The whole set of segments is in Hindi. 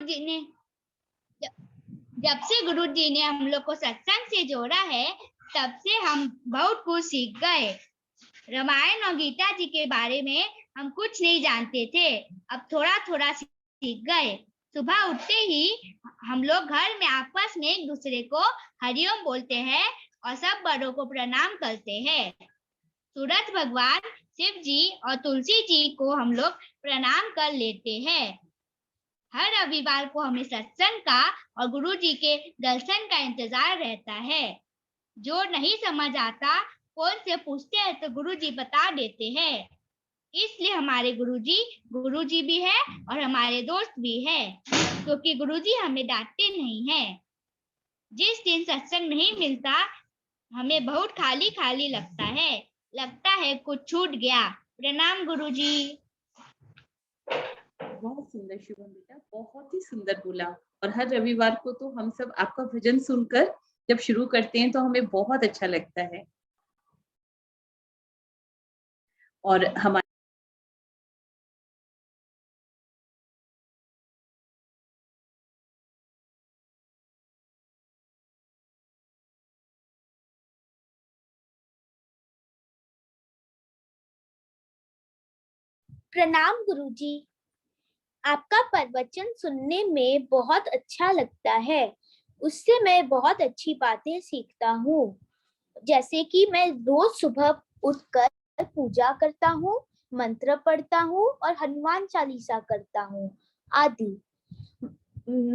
जी ने जब से गुरु जी ने हम लोग को सत्संग से जोड़ा है, तब से हम बहुत कुछ सीख गए। रामायण और गीता जी के बारे में हम कुछ नहीं जानते थे, अब थोड़ा थोड़ा सीख गए। सुबह उठते ही हम लोग घर में आपस में एक दूसरे को हरिओम बोलते हैं और सब बड़ों को प्रणाम करते हैं। सूरज भगवान, शिव जी और तुलसी जी को हम लोग प्रणाम कर लेते हैं। हर रविवार को हमें सत्संग का और गुरु जी के दर्शन का इंतजार रहता है। जो नहीं समझ आता, फोन से पूछते हैं तो गुरु जी बता देते हैं। इसलिए हमारे गुरु जी भी है और हमारे दोस्त भी है, क्योंकि गुरु जी हमें डांटते नहीं है। जिस दिन सत्संग नहीं मिलता, हमें बहुत खाली खाली लगता है कुछ छूट गया। प्रणाम गुरु जी। बहुत सुंदर शुभम बेटा, बहुत ही सुंदर बोला। और हर रविवार को तो हम सब आपका भजन सुनकर जब शुरू करते हैं तो हमें बहुत अच्छा लगता है। और हमारे प्रणाम गुरुजी। आपका प्रवचन सुनने में बहुत अच्छा लगता है। उससे मैं बहुत अच्छी बातें सीखता हूँ। जैसे कि मैं रोज सुबह उठकर पूजा करता हूँ, मंत्र पढ़ता हूँ और हनुमान चालीसा करता हूँ आदि।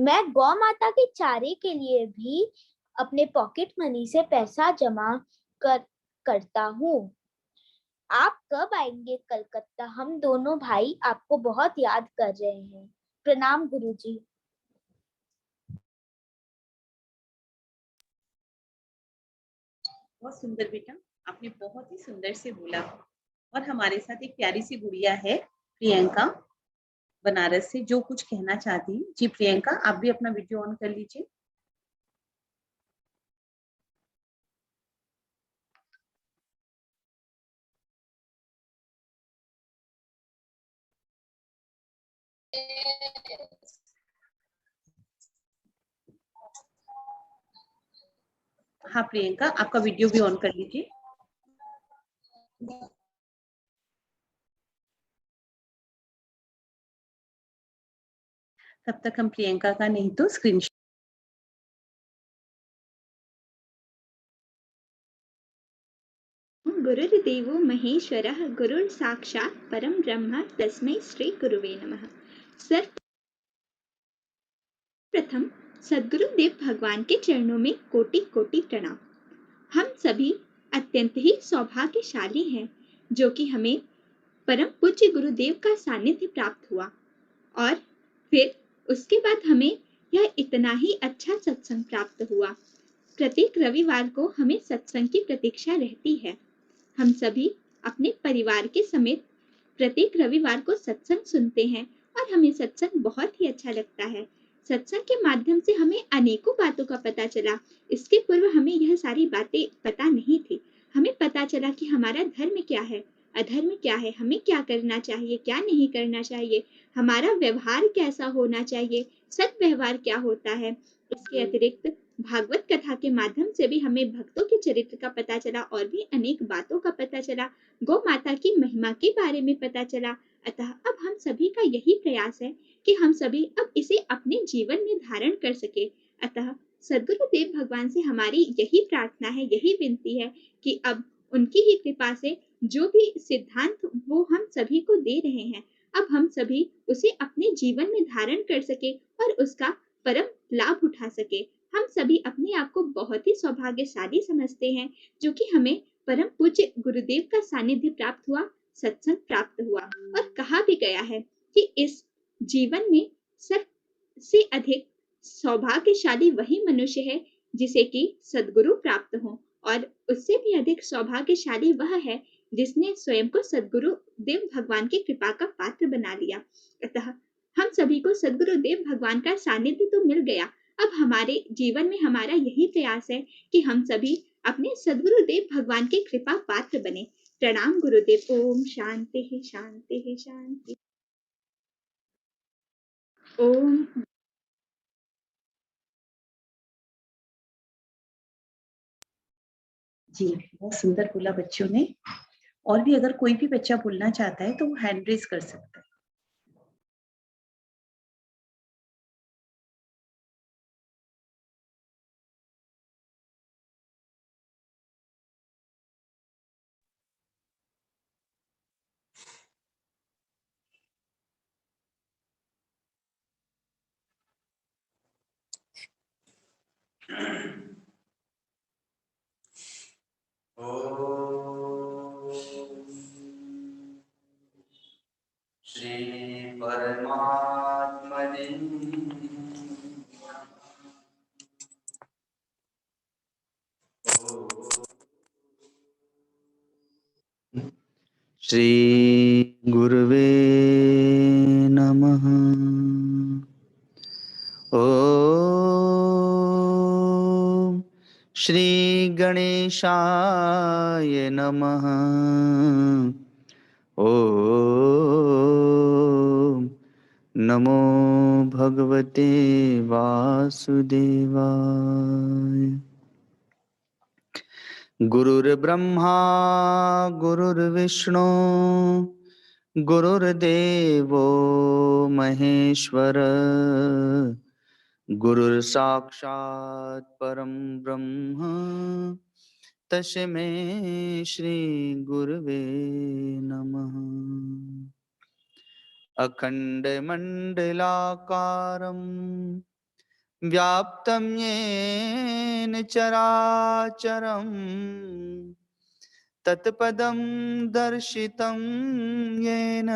मैं गौ माता के चारे के लिए भी अपने पॉकेट मनी से पैसा जमा करता हूँ। आप कब आएंगे कलकत्ता? हम दोनों भाई आपको बहुत याद कर रहे हैं। प्रणाम गुरुजी। बहुत सुंदर बेटा, आपने बहुत ही सुंदर से बोला। और हमारे साथ एक प्यारी सी गुड़िया है, प्रियंका, बनारस से, जो कुछ कहना चाहती है। जी प्रियंका, आप भी अपना वीडियो ऑन कर लीजिए। हाँ प्रियंका, आपका वीडियो भी ऑन कर लीजिए। तब तक हम प्रियंका का नहीं तो स्क्रीन। गुरुर्देवो महेश्वरः गुरुर्साक्षात् परम ब्रह्म तस्मै श्री गुरुवे नमः। सर्वप्रथम सद्गुरुदेव भगवान के चरणों में कोटि कोटि प्रणाम। हम सभी अत्यंत ही सौभाग्यशाली हैं जो कि हमें परम पूज्य गुरुदेव का सानिध्य प्राप्त हुआ और फिर उसके बाद हमें यह इतना ही अच्छा सत्संग प्राप्त हुआ। प्रत्येक रविवार को हमें सत्संग की प्रतीक्षा रहती है। हम सभी अपने परिवार के समेत प्रत्येक रविवार को सत्संग सुनते हैं और हमें सत्संग बहुत ही अच्छा लगता है। सत्संग के माध्यम से हमें अनेकों बातों का पता चला। इसके पूर्व हमें यह सारी बातें पता नहीं थी। हमें पता चला कि हमारा धर्म क्या है, अधर्म क्या है, हमें क्या करना चाहिए, क्या नहीं करना चाहिए, हमारा व्यवहार कैसा होना चाहिए, सद्व्यवहार क्या होता है। इसके अतिरिक्त भागवत कथा के माध्यम से भी हमें भक्तों के चरित्र का पता चला और भी अनेक बातों का पता चला। गौ माता की महिमा के बारे में पता चला। अतः अब हम सभी का यही प्रयास है कि हम सभी अब इसे अपने जीवन में धारण कर सके। अतः सद्गुरुदेव भगवान से हमारी यही प्रार्थना है, यही विनती है कि अब उनकी ही कृपा से जो भी सिद्धांत वो हम सभी को दे रहे हैं, अब हम सभी उसे अपने जीवन में धारण कर सके और उसका परम लाभ उठा सके। हम सभी अपने आप को बहुत ही सौभाग्यशाली समझते हैं जो कि हमें परम पूज्य गुरुदेव का सानिध्य प्राप्त हुआ, सत्संग प्राप्त हुआ। और कहा भी गया है कि इस जीवन में सबसे अधिक सौभाग्यशाली वही मनुष्य है जिसे कि सद्गुरु प्राप्त हो, और उससे भी अधिक सौभाग्यशाली वह है जिसने स्वयं को सद्गुरु देव भगवान की कृपा का पात्र बना लिया। अतः हम सभी को सद्गुरुदेव भगवान का सानिध्य तो मिल गया। अब हमारे जीवन में हमारा यही प्रयास है कि हम सभी अपने सद्गुरुदेव भगवान की कृपा पात्र बने। प्रणाम गुरुदेव। ओम शांति शांति शांति। ओम जी, बहुत सुंदर बोला बच्चों ने। और भी अगर कोई भी बच्चा बोलना चाहता है तो वो हैंड रेज कर सकता है। श्री परमात्मने श्री गुरुवे नमः। ओम श्री गणेशाय नमः। ओम नमो भगवते वासुदेवाय। गुरुर्ब्रह्मा गुरुर्विष्णु गुरुर्देवो महेश्वर गुरुर्साक्षात् परं ब्रह्म तस्मै श्री गुरुवे नमः। अखण्डमण्डलाकारं व्याप्तं येन चराचरं तत्पदं दर्शितं येन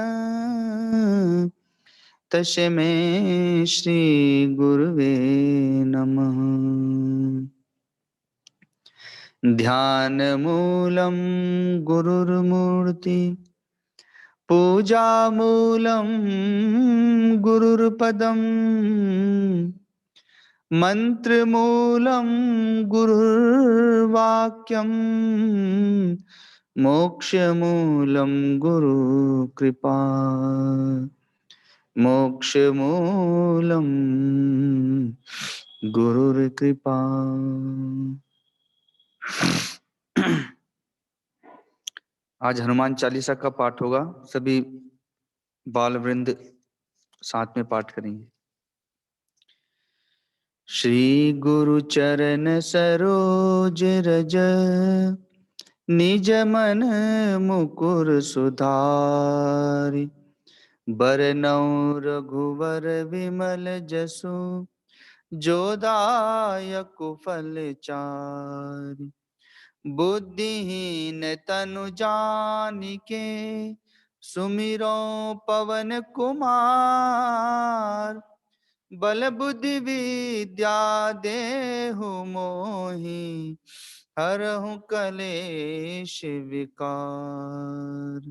तस्मै श्री गुरुवे नमः। ध्यानमूलं गुरुर्मूर्ति पूजामूलं गुरुर्पदम् मंत्रमूलं गुरुर्वाक्यम् मोक्षमूलं गुरुकृपा मोक्षमूलं गुरुर्कृपा। आज हनुमान चालीसा का पाठ होगा। सभी बाल वृंद साथ में पाठ करेंगे। श्री गुरु चरण सरोज रज निज मन मुकुर सुधारि बरनउँ रघुवर विमल जसु जो दायक फल चारि। बुद्धिहीन तनु जानिके सुमिरो पवन कुमार बल बुद्धि विद्या देहु मोहि हरहु कलेश विकार।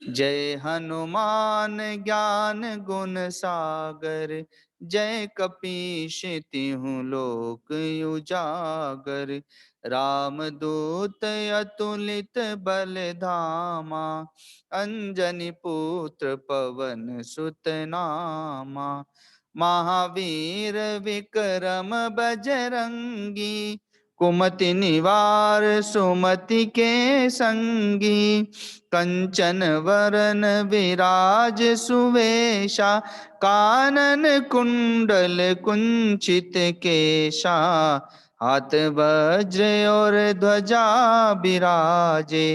जय हनुमान ज्ञान गुण सागर जय कपीश तिहु लोक उजागर। रामदूत अतुलित बल धामा अंजनी पुत्र पवन सुत नामा। महावीर विक्रम बजरंगी कुमति निवार सुमति के संगी। कंचन वरन विराज सुवेशा कानन कुंडल कुंचित केशा। हाथ वज्र और ध्वजा बिराजे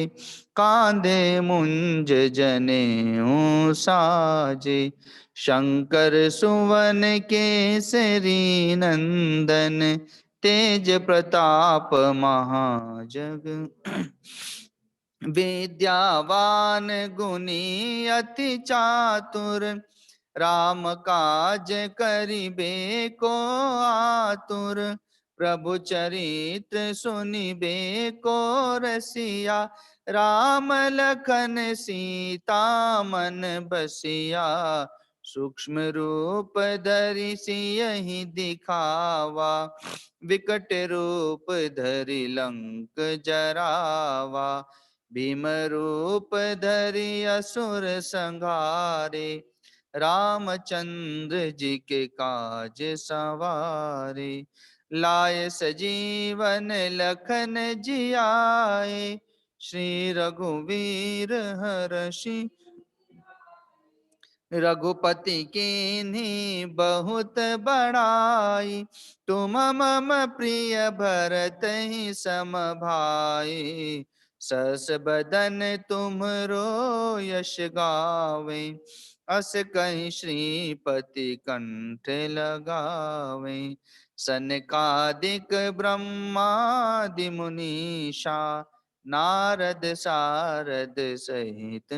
कांधे मुंज जनेऊ साजे। शंकर सुवन केसरी नंदन तेज प्रताप महाजग। विद्यावान गुणी अति चातुर राम काज करिबे को आतुर। प्रभु चरित्र सुनिबे को रसिया राम लखन सीता मन बसिया। सूक्ष्म रूप धरि सियहि दिखावा विकट रूप धरि लंक जरावा। भीम रूप धरि असुर संहारे रामचंद्र जी के काज सवारे। लाय सजीवन लखन जियाए। श्री रघुवीर हर्षि रघुपति कीन्ही बहुत बड़ाई। तुम मम प्रिय भरत ही सम भाई। सस बदन तुमरो यश गावे। अस कहीं श्रीपति कंठ लगावे। सनकादिक ब्रह्मादि मुनीषा। नारद सारद सहित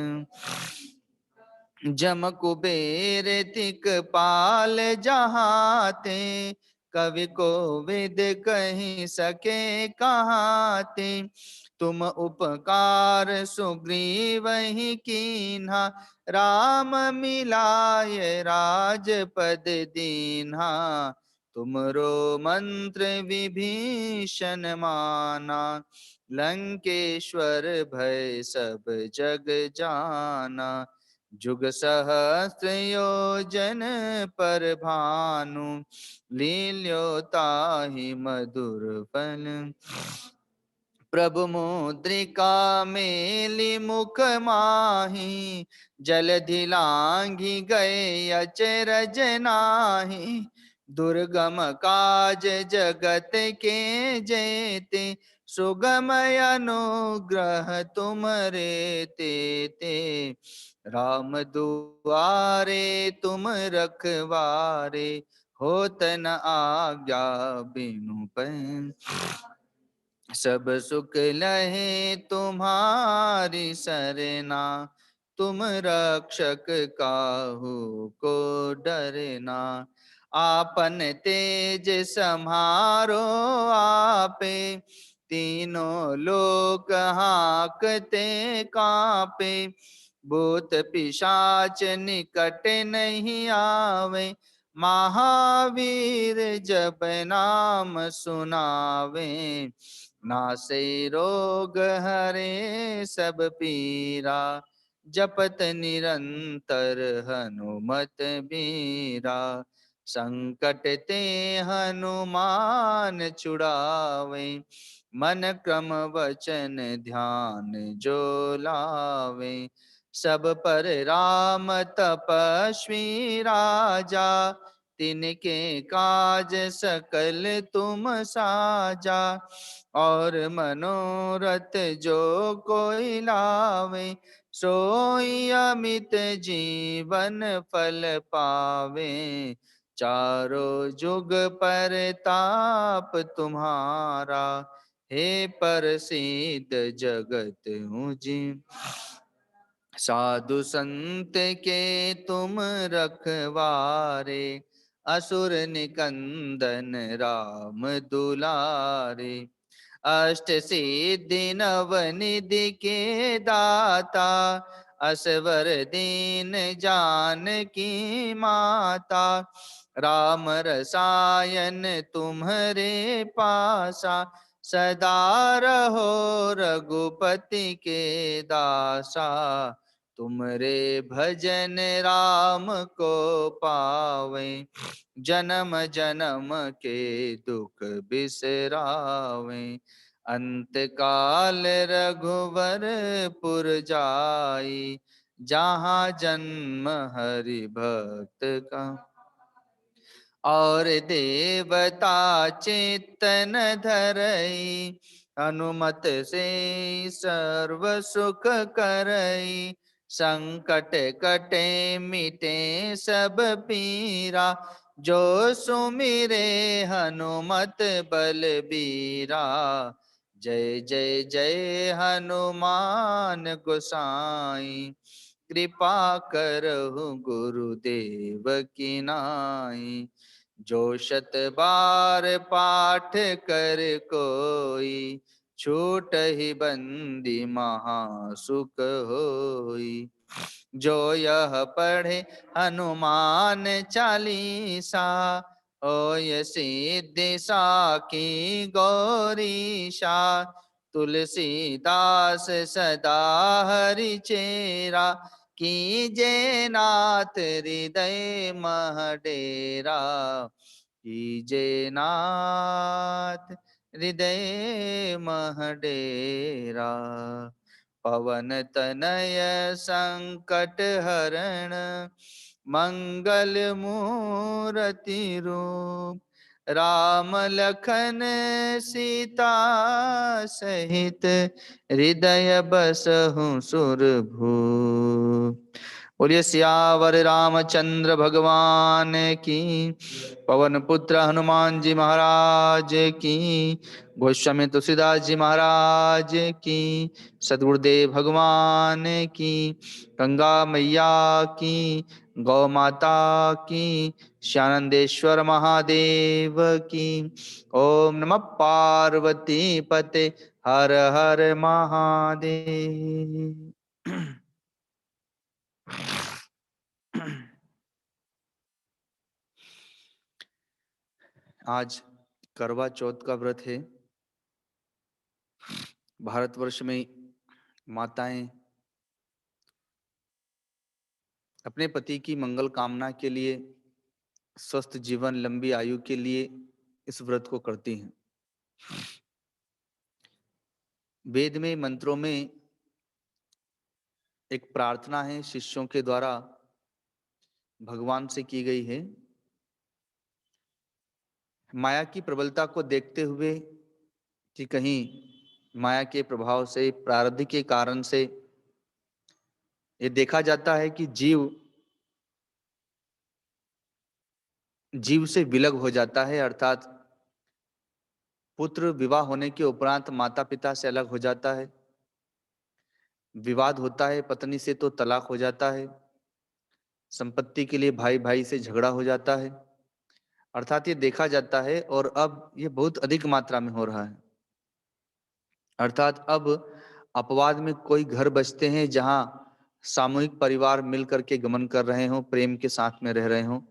जम कुबेर तिक पाल जहाते। कवि कोविद कहीं सके कहाते। तुम उपकार सुग्रीव ही कीन्हा। राम मिलाय राजपद दीन्हा। तुमरो मंत्र विभीषण माना। लंकेश्वर भय सब जग जाना। जुग सहस्त्र योजन पर भानु। लील्योताहि मधुर फल। प्रभु मुद्रिका मेली मुख माही। जलधि लांघि गए अचरज नाही। दुर्गम काज जगत के जेते। सुगम अनुग्रह तुमरे तेते। राम दुआरे तुम रखवारे। होत न आज्ञा बिनु पैं। सब सुख लहे तुम्हारी सरना। तुम रक्षक काहू को डरना। आपन तेज समारो आपे। तीनों लोक हाकते कापे। भूत पिशाच निकट नहीं आवे। महावीर जब नाम सुनावे। नासे रोग हरे सब पीरा। जपत निरंतर हनुमत बीरा। संकट ते हनुमान छुड़ावे। मन क्रम वचन ध्यान जो लावे। सब पर राम तपस्वी राजा। तिनके काज सकल तुम साजा। और मनोरथ जो कोई लावे। सोई अमित जीवन फल पावे। चारों जुग परताप तुम्हारा। हे प्रसिद्ध जगत उजिर। साधु संत के तुम रखवारे। असुर निकंदन राम दुलारे। अष्ट सिद्धि नव निधि के दाता। असवर दीन जानकी माता। राम रसायन तुम्हरे पासा। सदा रहो रघुपति के दासा। तुमरे भजन राम को पावे। जन्म जन्म के दुख बिसरावे। अंत काल रघुवर पुर जाई। जहाँ जन्म हरि भक्त का। और देवता चेतन धरई। अनुमत से सर्व सुख करई। संकट कटे मिटे सब पीरा। जो सुमिरे हनुमत बलबीरा। जय जय जय हनुमान गोसाई। कृपा करहु गुरुदेव की नाई। जो शत बार पाठ कर कोई। छूट ही बंदी महासुख होई। जो यह पढ़े हनुमान चालीसा। ओय सिद्धि साखी गौरीशा। तुलसीदास सदा हरि चेरा। कीजे नाथ हृदय मह डेरा। कीजे नाथ हृदय मह डेरा। पवन तनय संकट हरण मंगल मूर्ति रूप। राम लखन सीता सहित हृदय बसहु सुरभूप। बोलिए सियावर रामचंद्र भगवान की। पवन पुत्र हनुमान जी महाराज की। गोस्वामी तुलसीदास जी महाराज की। सद्गुरुदेव भगवान की। गंगा मैया की। गौ माता की। श्यानंदेश्वर महादेव की। ओम नमः पार्वती पते हर हर महादेव। आज करवा चौथ का व्रत है। भारतवर्ष में माताएं अपने पति की मंगल कामना के लिए, स्वस्थ जीवन, लंबी आयु के लिए इस व्रत को करती हैं। वेद में, मंत्रों में एक प्रार्थना है, शिष्यों के द्वारा भगवान से की गई है। माया की प्रबलता को देखते हुए कि कहीं माया के प्रभाव से, प्रारब्ध के कारण से ये देखा जाता है कि जीव से विलग हो जाता है, अर्थात पुत्र विवाह होने के उपरांत माता पिता से अलग हो जाता है, विवाद होता है, पत्नी से तो तलाक हो जाता है, संपत्ति के लिए भाई भाई से झगड़ा हो जाता है, अर्थात ये देखा जाता है। और अब ये बहुत अधिक मात्रा में हो रहा है। अर्थात अब अपवाद में कोई घर बसते हैं जहां सामूहिक परिवार मिलकर के गमन कर रहे हो, प्रेम के साथ में रह रहे हो,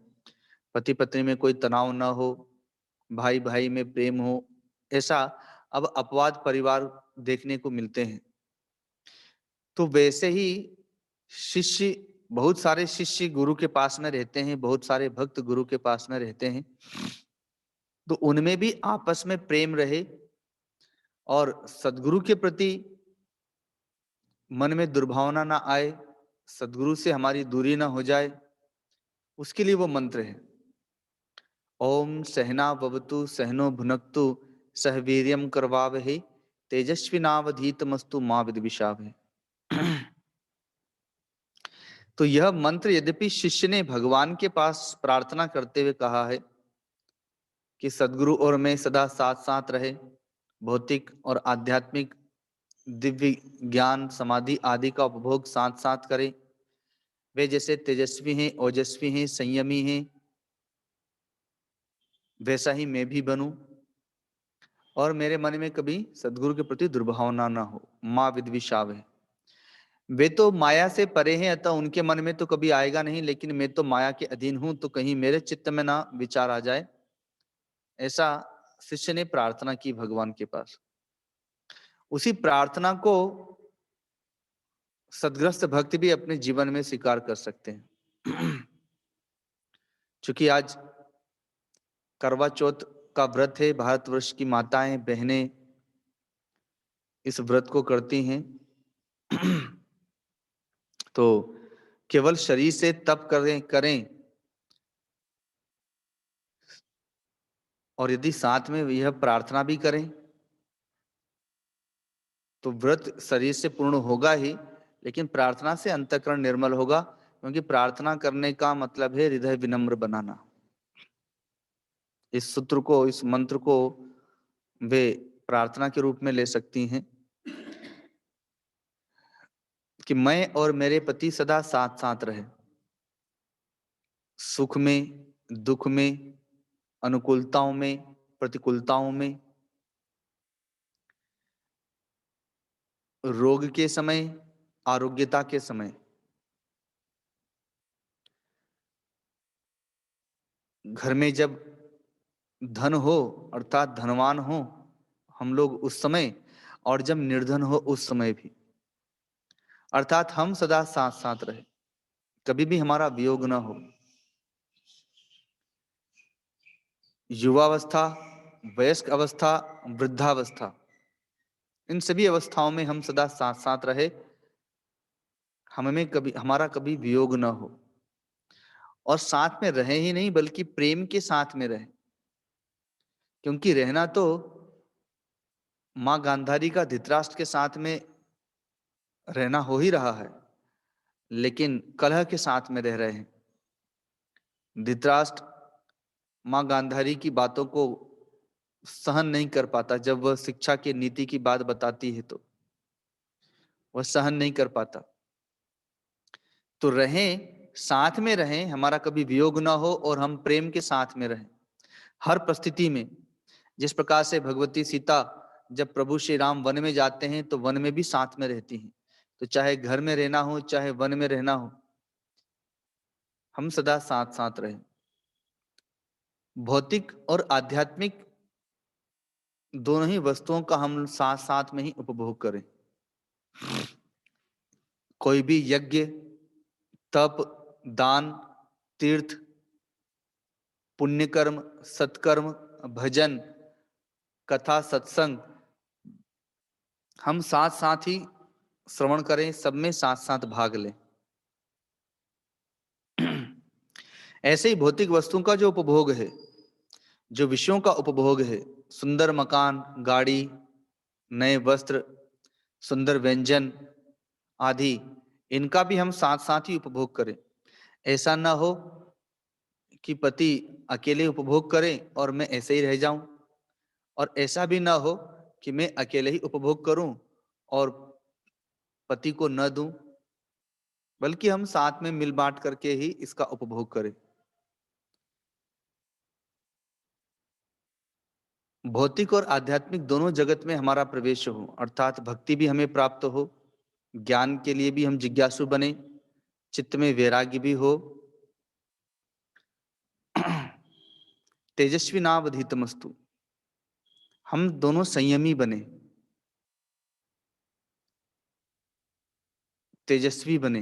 पति पत्नी में कोई तनाव ना हो, भाई भाई में प्रेम हो, ऐसा अब अपवाद परिवार देखने को मिलते हैं। तो वैसे ही शिष्य, बहुत सारे शिष्य गुरु के पास में रहते हैं, बहुत सारे भक्त गुरु के पास में रहते हैं, तो उनमें भी आपस में प्रेम रहे और सद्गुरु के प्रति मन में दुर्भावना ना आए, सद्गुरु से हमारी दूरी ना हो जाए, उसके लिए वो मंत्र है। ओम सहना भवतु सहनो भुनक्तु सह वीर्यम करवावहै तेजस्विनावधीतमस्तु मां विद्विषावहै। तो यह मंत्र यद्यपि शिष्य ने भगवान के पास प्रार्थना करते हुए कहा है कि सद्गुरु और मैं सदा साथ साथ रहे, भौतिक और आध्यात्मिक दिव्य ज्ञान समाधि आदि का उपभोग साथ साथ करें, वे जैसे तेजस्वी हैं, ओजस्वी हैं, संयमी हैं, वैसा ही मैं भी बनूं और मेरे मन में कभी सद्गुरु के प्रति दुर्भावना ना हो। माँ विद्विषावहै। वे तो माया से परे हैं, अतः उनके मन में तो कभी आएगा नहीं, लेकिन मैं तो माया के अधीन हूं, तो कहीं मेरे चित्त में ना विचार आ जाए, ऐसा शिष्य ने प्रार्थना की भगवान के पास। उसी प्रार्थना को सद्ग्रस्त भक्त भी अपने जीवन में स्वीकार कर सकते हैं। क्योंकि आज करवा चौथ का व्रत है, भारतवर्ष की माताएं बहनें इस व्रत को करती हैं। तो केवल शरीर से तप करें और यदि साथ में यह प्रार्थना भी करें तो व्रत शरीर से पूर्ण होगा ही, लेकिन प्रार्थना से अंतःकरण निर्मल होगा, क्योंकि प्रार्थना करने का मतलब है हृदय विनम्र बनाना। इस सूत्र को, इस मंत्र को वे प्रार्थना के रूप में ले सकती हैं कि मैं और मेरे पति सदा साथ साथ रहे, सुख में, दुख में, अनुकूलताओं में, प्रतिकूलताओं में, रोग के समय, आरोग्यता के समय। घर में जब धन हो अर्थात धनवान हो हम लोग उस समय, और जब निर्धन हो उस समय भी, अर्थात हम सदा साथ साथ रहे, कभी भी हमारा वियोग ना हो। युवावस्था, वयस्क अवस्था, वृद्धावस्था, इन सभी अवस्थाओं में हम सदा साथ साथ रहे, हमारा कभी वियोग न हो, और साथ में रहे ही नहीं बल्कि प्रेम के साथ में रहे। क्योंकि रहना तो मां गांधारी का धृतराष्ट्र के साथ में रहना हो ही रहा है, लेकिन कलह के साथ में रह रहे हैं। धृतराष्ट्र मां गांधारी की बातों को सहन नहीं कर पाता। जब वह शिक्षा की नीति की बात बताती है तो वह सहन नहीं कर पाता। तो रहें, साथ में रहें, हमारा कभी वियोग ना हो और हम प्रेम के साथ में रहें हर परिस्थिति में। जिस प्रकार से भगवती सीता जब प्रभु श्री राम वन में जाते हैं तो वन में भी साथ में रहती हैं। तो चाहे घर में रहना हो चाहे वन में रहना हो, हम सदा साथ साथ रहें। भौतिक और आध्यात्मिक दोनों ही वस्तुओं का हम साथ साथ में ही उपभोग करें। कोई भी यज्ञ, तप, दान, तीर्थ, पुण्यकर्म, सत्कर्म, भजन, कथा, सत्संग, हम साथ साथ ही श्रवण करें, सब में साथ साथ भाग लें। ऐसे ही भौतिक वस्तुओं का जो उपभोग है, जो विषयों का उपभोग है, सुंदर मकान, गाड़ी, नए वस्त्र, सुंदर व्यंजन आदि, इनका भी हम साथ साथ ही उपभोग करें। ऐसा ना हो कि पति अकेले उपभोग करें और मैं ऐसे ही रह जाऊं, और ऐसा भी ना हो कि मैं अकेले ही उपभोग करूं और पति को न दूं, बल्कि हम साथ में मिल बांट करके ही इसका उपभोग करें। भौतिक और आध्यात्मिक दोनों जगत में हमारा प्रवेश हो, अर्थात भक्ति भी हमें प्राप्त हो, ज्ञान के लिए भी हम जिज्ञासु बने, चित्त में वैराग्य भी हो, तेजस्वी नावधीतमस्तु, हम दोनों संयमी बने, तेजस्वी बने।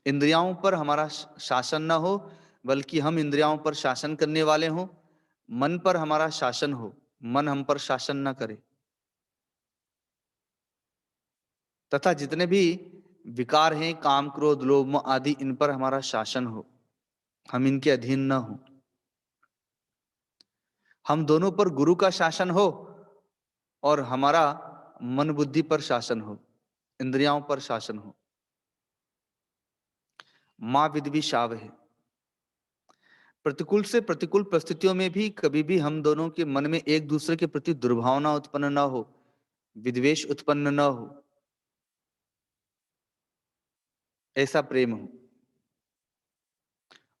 इंद्रियों पर हमारा शासन न हो बल्कि हम इंद्रियों पर शासन करने वाले हों। मन पर हमारा शासन हो, मन हम पर शासन न करे। तथा जितने भी विकार हैं, काम, क्रोध, लोभ, मोह आदि, इन पर हमारा शासन हो, हम इनके अधीन न हो। हम दोनों पर गुरु का शासन हो और हमारा मन बुद्धि पर शासन हो, इंद्रियों पर शासन हो। मां विद्वी शाव है। प्रतिकूल से प्रतिकूल परिस्थितियों में भी कभी भी हम दोनों के मन में एक दूसरे के प्रति दुर्भावना उत्पन्न न हो, विद्वेष उत्पन्न न हो, ऐसा प्रेम हो।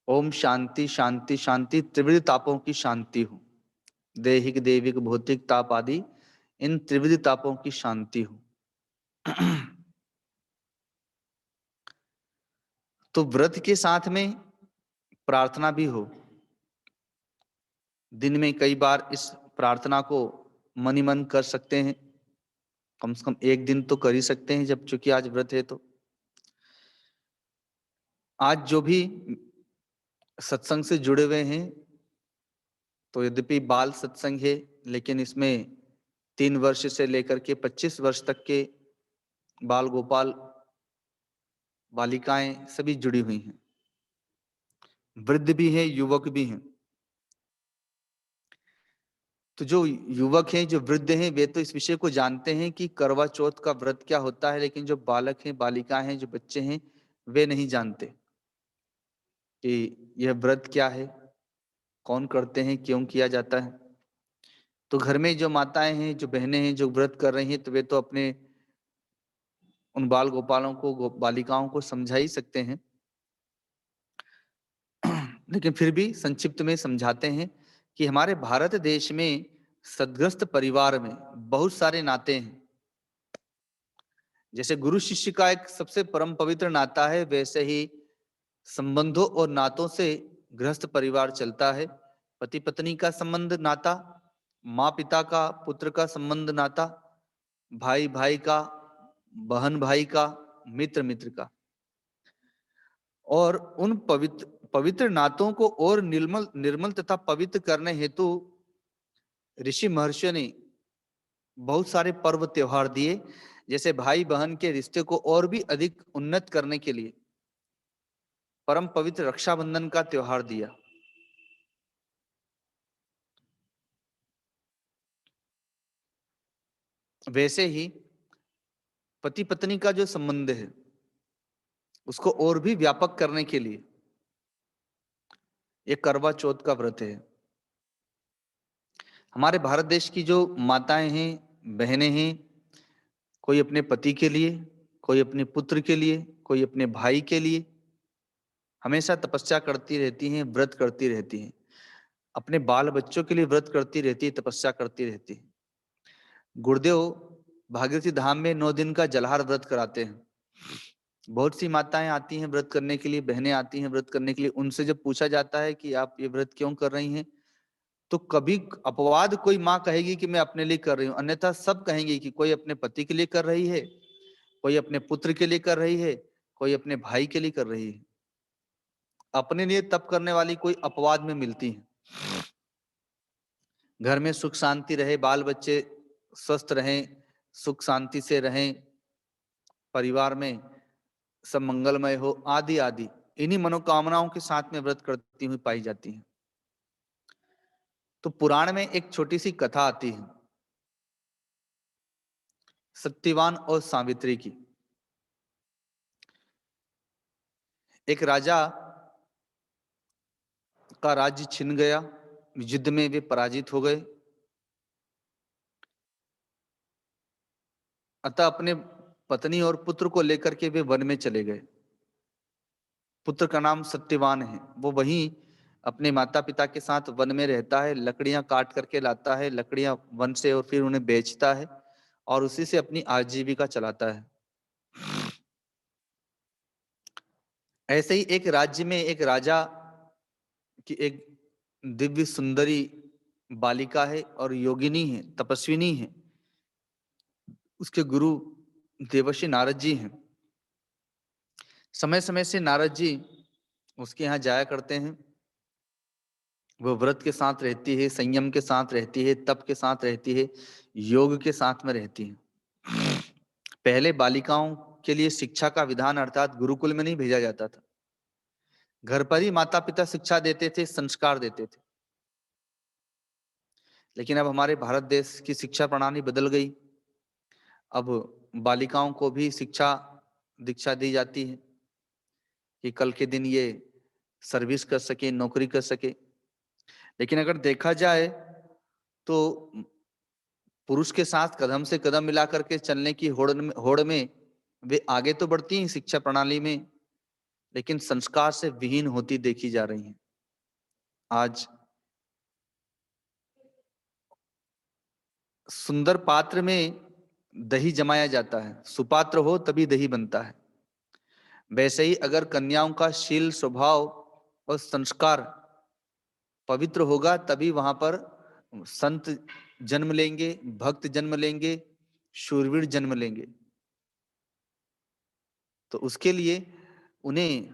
ओम शांति शांति शांति, त्रिविध तापों की शांति हो, दैहिक, दैविक, भौतिक ताप आदि, इन त्रिविध तापों की शांति हो। तो व्रत के साथ में प्रार्थना भी हो। दिन में कई बार इस प्रार्थना को मन ही मन कर सकते हैं, कम से कम एक दिन तो कर ही सकते हैं, जब चूंकि आज व्रत है। तो आज जो भी सत्संग से जुड़े हुए हैं, तो यद्यपि बाल सत्संग है, लेकिन इसमें 3 वर्ष से लेकर के 25 वर्ष तक के बाल गोपाल बालिकाएं सभी जुड़ी हुई हैं, वृद्ध भी हैं, युवक भी हैं। तो जो युवक हैं, जो वृद्ध हैं, वे तो इस विषय को जानते हैं कि करवा चौथ का व्रत क्या होता है, लेकिन जो बालक हैं, बालिकाएं हैं, जो बच्चे हैं, वे नहीं जानते कि यह व्रत क्या है, कौन करते हैं, क्यों किया जाता है। तो घर में जो माताएं हैं, जो बहनें हैं, जो व्रत कर रही हैं, तो वे तो अपने उन बाल गोपालों को, बालिकाओं को समझा ही सकते हैं। लेकिन फिर भी संक्षिप्त में समझाते हैं कि हमारे भारत देश में सद्ग्रस्त परिवार में बहुत सारे नाते हैं। जैसे गुरु शिष्य का एक सबसे परम पवित्र नाता है, वैसे ही संबंधों और नातों से गृहस्थ परिवार चलता है। पति पत्नी का संबंध नाता, माँ पिता का पुत्र का संबंध नाता, भाई भाई का, बहन भाई का, मित्र मित्र का। और उन पवित्र नातों को और निर्मल निर्मल तथा पवित्र करने हेतु ऋषि महर्षियों ने बहुत सारे पर्व त्योहार दिए, जैसे भाई बहन के रिश्ते को और भी अधिक उन्नत करने के लिए परम पवित्र रक्षाबंधन का त्योहार दिया। वैसे ही पति पत्नी का जो संबंध है उसको और भी व्यापक करने के लिए ये करवा चौथ का व्रत है। हमारे भारत देश की जो माताएं हैं, बहनें हैं, कोई अपने पति के लिए, कोई अपने पुत्र के लिए, कोई अपने भाई के लिए हमेशा तपस्या करती रहती हैं, व्रत करती रहती हैं। अपने बाल बच्चों के लिए व्रत करती रहती है, तपस्या करती रहती है। गुरुदेव भागीरथी धाम में 9 दिन का जलहार व्रत कराते हैं। बहुत सी माताएं आती हैं व्रत करने के लिए, बहनें आती हैं व्रत करने के लिए। उनसे जब पूछा जाता है कि आप ये व्रत क्यों कर रही हैं, तो कभी अपवाद कोई माँ कहेगी कि मैं अपने लिए कर रही हूँ, अन्यथा सब कहेंगे कि कोई अपने पति के लिए कर रही है, कोई अपने पुत्र के लिए कर रही है, कोई अपने भाई के लिए कर रही है। अपने लिए तप करने वाली कोई अपवाद में मिलती है। घर में सुख शांति रहे, बाल बच्चे स्वस्थ रहें, सुख शांति से रहें, परिवार में सब मंगलमय हो, आदि आदि इन्हीं मनोकामनाओं के साथ में व्रत करती हुई पाई जाती हैं। तो पुराण में एक छोटी सी कथा आती है सत्यवान और सावित्री की। एक राजा का राज्य छिन गया, युद्ध में वे पराजित हो गए, अतः अपने पत्नी और पुत्र को लेकर के वे वन में चले गए। पुत्र का नाम सत्यवान है, वो वहीं अपने माता पिता के साथ वन में रहता है, लकड़ियां काट करके लाता है, लकड़ियां वन से, और फिर उन्हें बेचता है और उसी से अपनी आजीविका चलाता है। ऐसे ही एक राज्य में एक राजा की एक दिव्य सुंदरी बालिका है और योगिनी है, तपस्विनी है। उसके गुरु देवर्षि नारद जी हैं। समय समय से नारद जी उसके यहाँ जाया करते हैं। वो व्रत के साथ रहती है, संयम के साथ रहती है, तप के साथ रहती है, योग के साथ में रहती है। पहले बालिकाओं के लिए शिक्षा का विधान अर्थात गुरुकुल में नहीं भेजा जाता था, घर पर ही माता पिता शिक्षा देते थे, संस्कार देते थे। लेकिन अब हमारे भारत देश की शिक्षा प्रणाली बदल गई। अब बालिकाओं को भी शिक्षा दीक्षा दी जाती है कि कल के दिन ये सर्विस कर सके, नौकरी कर सके। लेकिन अगर देखा जाए तो पुरुष के साथ कदम से कदम मिला करके चलने की होड़ में वे आगे तो बढ़ती हैं शिक्षा प्रणाली में, लेकिन संस्कार से विहीन होती देखी जा रही हैं। आज सुंदर पात्र में दही जमाया जाता है, सुपात्र हो तभी दही बनता है। वैसे ही अगर कन्याओं का शील, स्वभाव और संस्कार पवित्र होगा तभी वहां पर संत जन्म लेंगे, भक्त जन्म लेंगे, शूरवीर जन्म लेंगे। तो उसके लिए उन्हें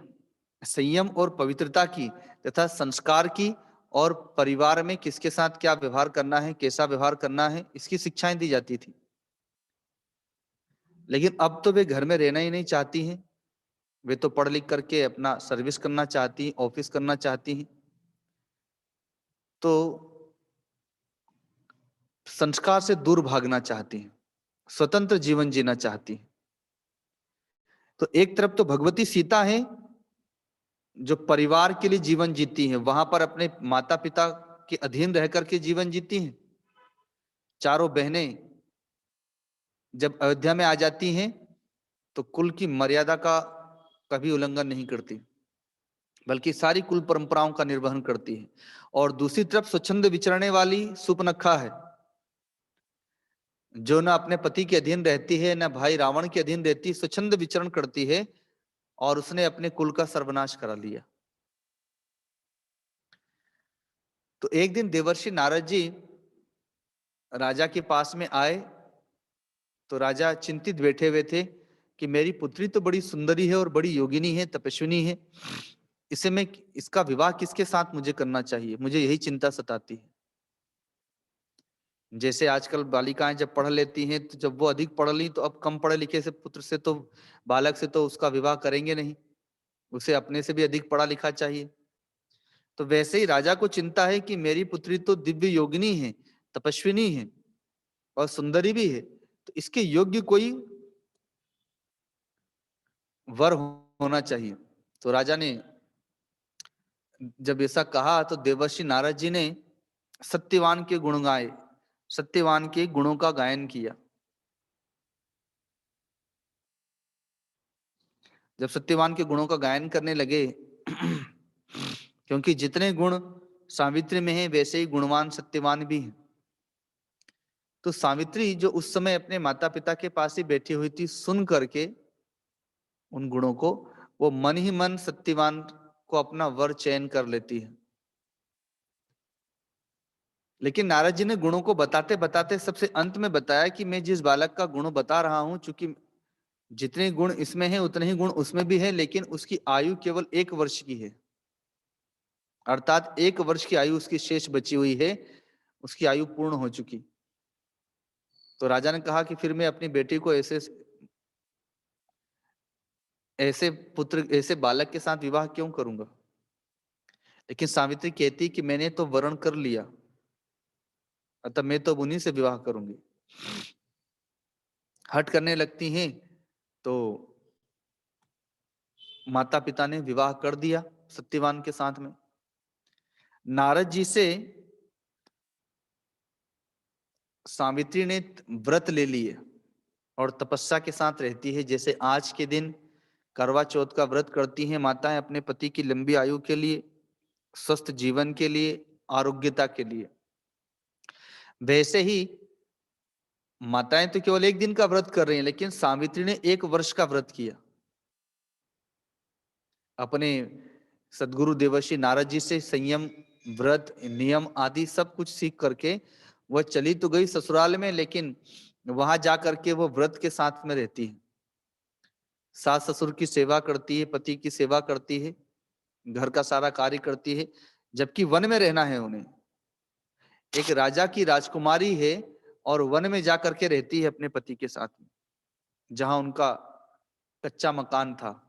संयम और पवित्रता की तथा संस्कार की और परिवार में किसके साथ क्या व्यवहार करना है, कैसा व्यवहार करना है, इसकी शिक्षाएं दी जाती थी। लेकिन अब तो वे घर में रहना ही नहीं चाहती हैं। वे तो पढ़ लिख करके अपना सर्विस करना चाहती हैं, ऑफिस करना चाहती हैं। तो संस्कार से दूर भागना चाहती हैं, स्वतंत्र जीवन जीना चाहती हैं। तो एक तरफ तो भगवती सीता है जो परिवार के लिए जीवन जीती हैं, वहां पर अपने माता पिता के अधीन रह करके जीवन जीती हैं। चारों बहनें जब अयोध्या में आ जाती हैं तो कुल की मर्यादा का कभी उल्लंघन नहीं करती, बल्कि सारी कुल परंपराओं का निर्वहन करती है। और दूसरी तरफ स्वच्छंद विचरने वाली सुपनखा है, जो न अपने पति के अधीन रहती है, न भाई रावण के अधीन रहती है, स्वच्छंद विचरण करती है और उसने अपने कुल का सर्वनाश करा लिया। तो एक दिन देवर्षि नारद जी राजा के पास में आए तो राजा चिंतित बैठे हुए थे कि मेरी पुत्री तो बड़ी सुंदरी है और बड़ी योगिनी है, तपस्विनी है, इसका विवाह किसके साथ मुझे करना चाहिए, मुझे यही चिंता सताती है। जैसे आजकल बालिकाएं जब पढ़ लेती हैं, तो जब वो अधिक पढ़ ली तो अब कम पढ़े लिखे से पुत्र से तो, बालक से तो उसका विवाह करेंगे नहीं, उसे अपने से भी अधिक पढ़ा लिखा चाहिए। तो वैसे ही राजा को चिंता है कि मेरी पुत्री तो दिव्य योगिनी है, तपस्विनी है और सुंदरी भी है, तो इसके योग्य कोई वर होना चाहिए। तो राजा ने जब ऐसा कहा तो देवर्षि नारद जी ने सत्यवान के गुण गाए, सत्यवान के गुणों का गायन किया। जब सत्यवान के गुणों का गायन करने लगे क्योंकि जितने गुण सावित्री में हैं वैसे ही गुणवान सत्यवान भी हैं, तो सावित्री जो उस समय अपने माता पिता के पास ही बैठी हुई थी, सुन करके उन गुणों को वो मन ही मन सत्यवान को अपना वर चयन कर लेती है। लेकिन नारद जी ने गुणों को बताते बताते सबसे अंत में बताया कि मैं जिस बालक का गुण बता रहा हूं, चूंकि जितने गुण इसमें हैं उतने ही गुण उसमें भी है, लेकिन उसकी आयु केवल 1 वर्ष की है, अर्थात 1 वर्ष की आयु उसकी शेष बची हुई है, उसकी आयु पूर्ण हो चुकी। तो राजा ने कहा कि फिर मैं अपनी बेटी को ऐसे बालक के साथ विवाह क्यों करूंगा। लेकिन सावित्री कहती कि मैंने तो वरण कर लिया, अतः मैं तो उन्हीं से विवाह करूंगी। हट करने लगती हैं, तो माता पिता ने विवाह कर दिया सत्यवान के साथ में। नारद जी से सावित्री ने व्रत ले लिए और तपस्या के साथ रहती है, जैसे आज के दिन करवा चौथ का व्रत करती हैं माताएं अपने पति की लंबी आयु के लिए, स्वस्थ जीवन के लिए, आरोग्यता के लिए। वैसे ही माताएं तो केवल 1 दिन का व्रत कर रही हैं, लेकिन सावित्री ने 1 वर्ष का व्रत किया। अपने सदगुरु देवर्षि नारद जी से संयम, व्रत, नियम आदि सब कुछ सीख करके वह चली तो गई ससुराल में, लेकिन वहां जा करके वो व्रत के साथ में रहती है, सास ससुर की सेवा करती है, पति की सेवा करती है, घर का सारा कार्य करती है, जबकि वन में रहना है उन्हें। एक राजा की राजकुमारी है और वन में जाकर के रहती है अपने पति के साथ में, जहां उनका कच्चा मकान था।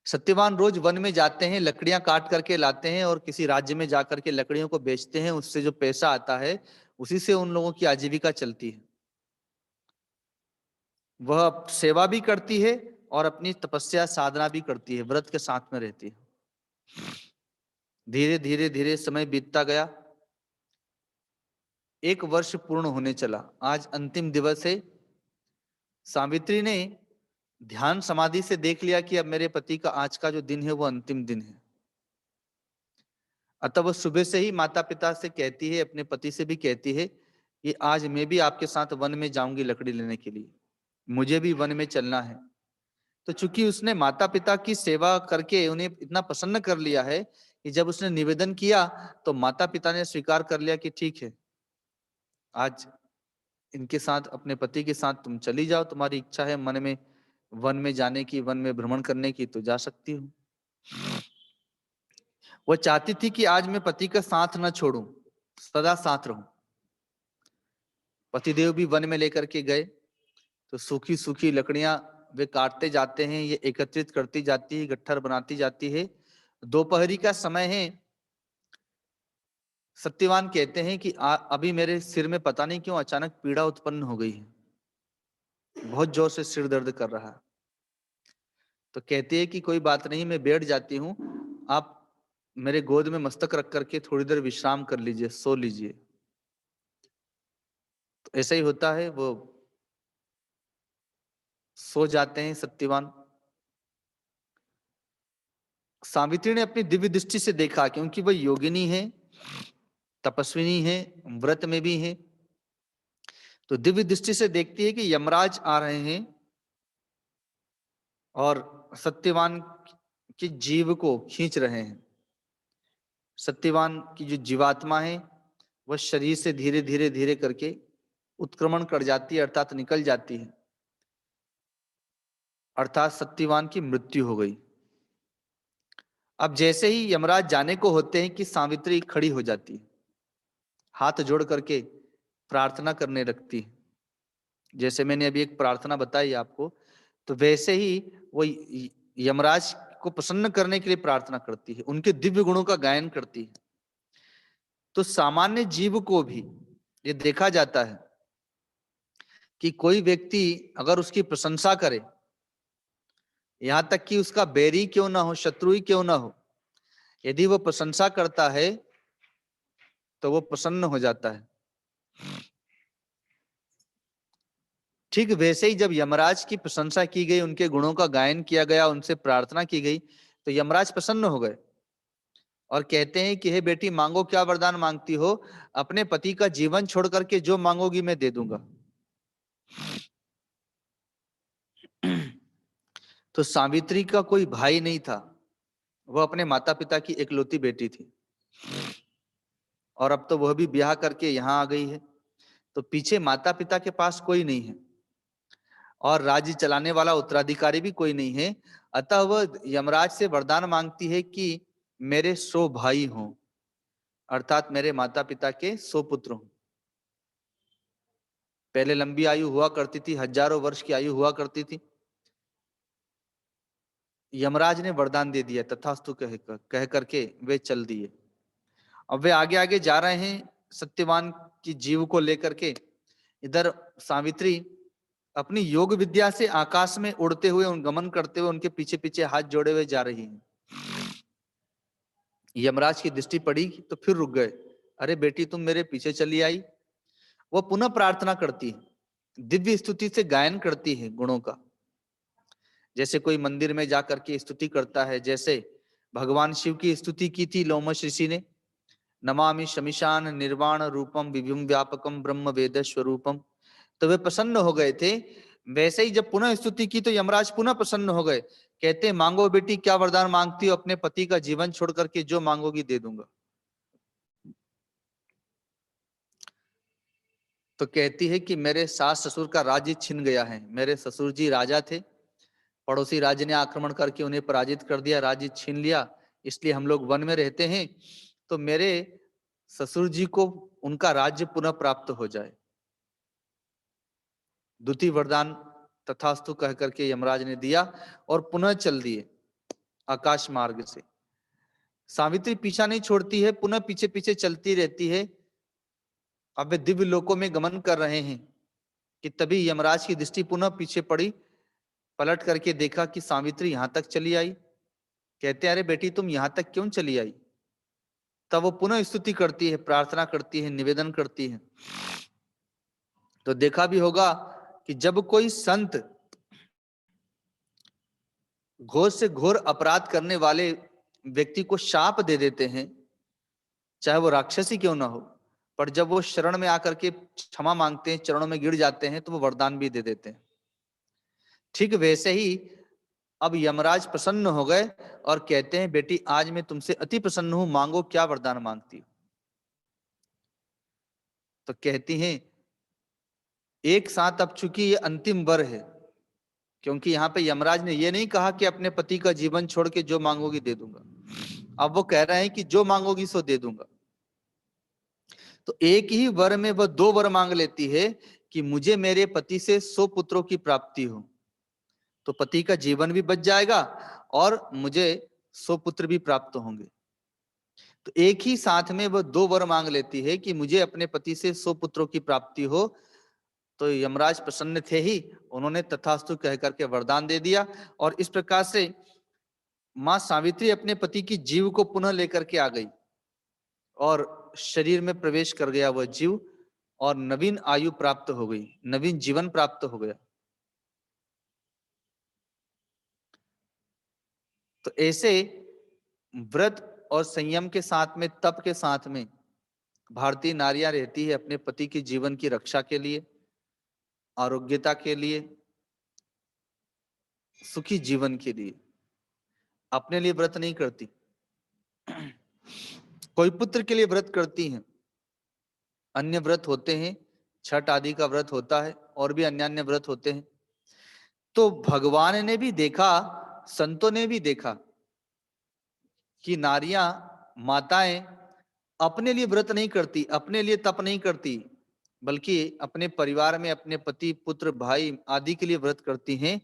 सत्यवान रोज वन में जाते हैं, लकड़ियां काट करके लाते हैं और किसी राज्य में जाकर के लकड़ियों को बेचते हैं, उससे जो पैसा आता है उसी से उन लोगों की आजीविका चलती है। वह सेवा भी करती है और अपनी तपस्या साधना भी करती है, व्रत के साथ में रहती है। धीरे धीरे धीरे समय बीतता गया, 1 वर्ष पूर्ण होने चला। आज अंतिम दिवस है। सावित्री ने ध्यान समाधि से देख लिया कि अब मेरे पति का आज का जो दिन है वो अंतिम दिन है। अतः वह सुबह से ही माता पिता से कहती है, अपने पति से भी कहती है कि आज मैं भी आपके साथ वन में जाऊंगी लकड़ी लेने के लिए, मुझे भी वन में चलना है। तो चूंकि उसने माता पिता की सेवा करके उन्हें इतना प्रसन्न कर लिया है कि जब उसने निवेदन किया तो माता पिता ने स्वीकार कर लिया कि ठीक है, आज इनके साथ, अपने पति के साथ तुम चली जाओ, तुम्हारी इच्छा है मन में वन में जाने की, वन में भ्रमण करने की, तो जा सकती हूँ। वो चाहती थी कि आज मैं पति का साथ न छोड़ूं, सदा साथ रहूं। पतिदेव भी वन में लेकर के गए, तो सूखी सूखी लकड़ियां वे काटते जाते हैं, ये एकत्रित करती जाती है, गट्ठर बनाती जाती है। दोपहरी का समय है। सत्यवान कहते हैं कि अभी मेरे सिर में पता नहीं क्यों अचानक पीड़ा उत्पन्न हो गई है, बहुत जोर से सिर दर्द कर रहा है। तो कहती है कि कोई बात नहीं, मैं बैठ जाती हूँ, आप मेरे गोद में मस्तक रख करके थोड़ी देर विश्राम कर लीजिए, सो लीजिए। तो ऐसा ही होता है, वो सो जाते हैं सत्यवान। सावित्री ने अपनी दिव्य दृष्टि से देखा, क्योंकि वह योगिनी है, तपस्विनी है, व्रत में भी है, तो दिव्य दृष्टि से देखती है कि यमराज आ रहे हैं और सत्यवान की जीव को खींच रहे हैं। सत्यवान की जो जीवात्मा है वह शरीर से धीरे धीरे धीरे करके उत्क्रमण कर जाती है, अर्थात निकल जाती है, अर्थात सत्यवान की मृत्यु हो गई। अब जैसे ही यमराज जाने को होते हैं कि सावित्री खड़ी हो जाती है, हाथ जोड़ करके प्रार्थना करने लगती है। जैसे मैंने अभी एक प्रार्थना बताई आपको, तो वैसे ही वो यमराज को प्रसन्न करने के लिए प्रार्थना करती है, उनके दिव्य गुणों का गायन करती है। तो सामान्य जीव को भी ये देखा जाता है कि कोई व्यक्ति अगर उसकी प्रशंसा करे, यहां तक कि उसका बैरी क्यों ना हो, शत्रु ही क्यों ना हो, यदि वो प्रशंसा करता है तो वो प्रसन्न हो जाता है। ठीक वैसे ही जब यमराज की प्रशंसा की गई, उनके गुणों का गायन किया गया, उनसे प्रार्थना की गई, तो यमराज प्रसन्न हो गए और कहते हैं कि हे बेटी, मांगो, क्या वरदान मांगती हो? अपने पति का जीवन छोड़ करके जो मांगोगी मैं दे दूंगा। तो सावित्री का कोई भाई नहीं था, वो अपने माता पिता की इकलौती बेटी थी, और अब तो वह भी ब्याह करके यहाँ आ गई है। तो पीछे माता पिता के पास कोई नहीं है और राज्य चलाने वाला उत्तराधिकारी भी कोई नहीं है। अतः वह यमराज से वरदान मांगती है कि मेरे 100 भाई हों, अर्थात मेरे माता पिता के 100 पुत्र हों। पहले लंबी आयु हुआ करती थी, हजारों वर्ष की आयु हुआ करती थी। यमराज ने वरदान दे दिया, तथास्तु कह करके वे चल दिए। अब वे आगे आगे जा रहे हैं सत्यवान की जीव को लेकर के। इधर सावित्री अपनी योग विद्या से आकाश में उड़ते हुए, गमन करते हुए उनके पीछे पीछे हाथ जोड़े हुए जा रही हैं। यमराज की दृष्टि पड़ी तो फिर रुक गए। अरे बेटी, तुम मेरे पीछे चली आई। वो पुनः प्रार्थना करती है, दिव्य स्तुति से गायन करती है गुणों का। जैसे कोई मंदिर में जाकर के स्तुति करता है, जैसे भगवान शिव की स्तुति की थी लोमश ऋषि ने, नमामि शमिशान निर्वाण रूपम विभुम व्यापकम ब्रह्म वेद स्वरूपम, तो वे प्रसन्न हो गए थे। वैसे ही जब पुनः स्तुति की तो यमराज पुनः प्रसन्न हो गए। कहते, मांगो बेटी, क्या वरदान मांगती हो? अपने पति का जीवन छोड़ करके जो मांगोगी दे दूंगा। तो कहती है कि मेरे सास ससुर का राज्य छिन गया है। मेरे ससुर जी राजा थे, पड़ोसी राज्य ने आक्रमण करके उन्हें पराजित कर दिया, राज्य छीन लिया, इसलिए हम लोग वन में रहते हैं। तो मेरे ससुर जी को उनका राज्य पुनः प्राप्त हो जाए। द्वितीय वरदान तथास्तु कह करके यमराज ने दिया और पुनः चल दिए आकाश मार्ग से। सावित्री पीछा नहीं छोड़ती है, पुनः पीछे पीछे चलती रहती है। अब वे दिव्य लोकों में गमन कर रहे हैं कि तभी यमराज की दृष्टि पुनः पीछे पड़ी। पलट करके देखा कि सावित्री यहां तक चली आई। कहते, अरे बेटी, तुम यहां तक क्यों चली आई? तब वो पुनः स्तुति करती है, प्रार्थना करती है, निवेदन करती है। तो देखा भी होगा कि जब कोई संत घोर से घोर अपराध करने वाले व्यक्ति को शाप दे देते हैं, चाहे वो राक्षसी क्यों ना हो, पर जब वो शरण में आकर के क्षमा मांगते हैं, चरणों में गिर जाते हैं, तो वो वरदान भी दे देते हैं। ठीक वैसे ही अब यमराज प्रसन्न हो गए और कहते हैं, बेटी, आज मैं तुमसे अति प्रसन्न हूं, मांगो, क्या वरदान मांगती हो? तो कहती हैं, एक साथ अब चूंकि ये अंतिम वर है, क्योंकि यहाँ पे यमराज ने ये नहीं कहा कि अपने पति का जीवन छोड़ के जो मांगोगी दे दूंगा। अब वो कह रहे हैं कि जो मांगोगी सो दे दूंगा। तो एक ही वर में वह 2 वर मांग लेती है कि मुझे मेरे पति से 100 पुत्रों की प्राप्ति हो, तो पति का जीवन भी बच जाएगा और मुझे 100 पुत्र भी प्राप्त होंगे। तो एक ही साथ में वह 2 वर मांग लेती है कि मुझे अपने पति से 100 पुत्रों की प्राप्ति हो। तो यमराज प्रसन्न थे ही, उन्होंने तथास्तु कह करके वरदान दे दिया। और इस प्रकार से मां सावित्री अपने पति की जीव को पुनः लेकर के आ गई और शरीर में प्रवेश कर गया वह जीव, और नवीन आयु प्राप्त हो गई, नवीन जीवन प्राप्त हो गया। तो ऐसे व्रत और संयम के साथ में, तप के साथ में भारतीय नारियां रहती है अपने पति की जीवन की रक्षा के लिए, आरोग्यता के लिए, सुखी जीवन के लिए। अपने लिए व्रत नहीं करती। कोई पुत्र के लिए व्रत करती हैं, अन्य व्रत होते हैं, छठ आदि का व्रत होता है, और भी अन्य अन्य व्रत होते हैं। तो भगवान ने भी देखा, संतों ने भी देखा कि नारियां, माताएं अपने लिए व्रत नहीं करती, अपने लिए तप नहीं करती, बल्कि अपने परिवार में अपने पति, पुत्र, भाई आदि के लिए व्रत करती हैं।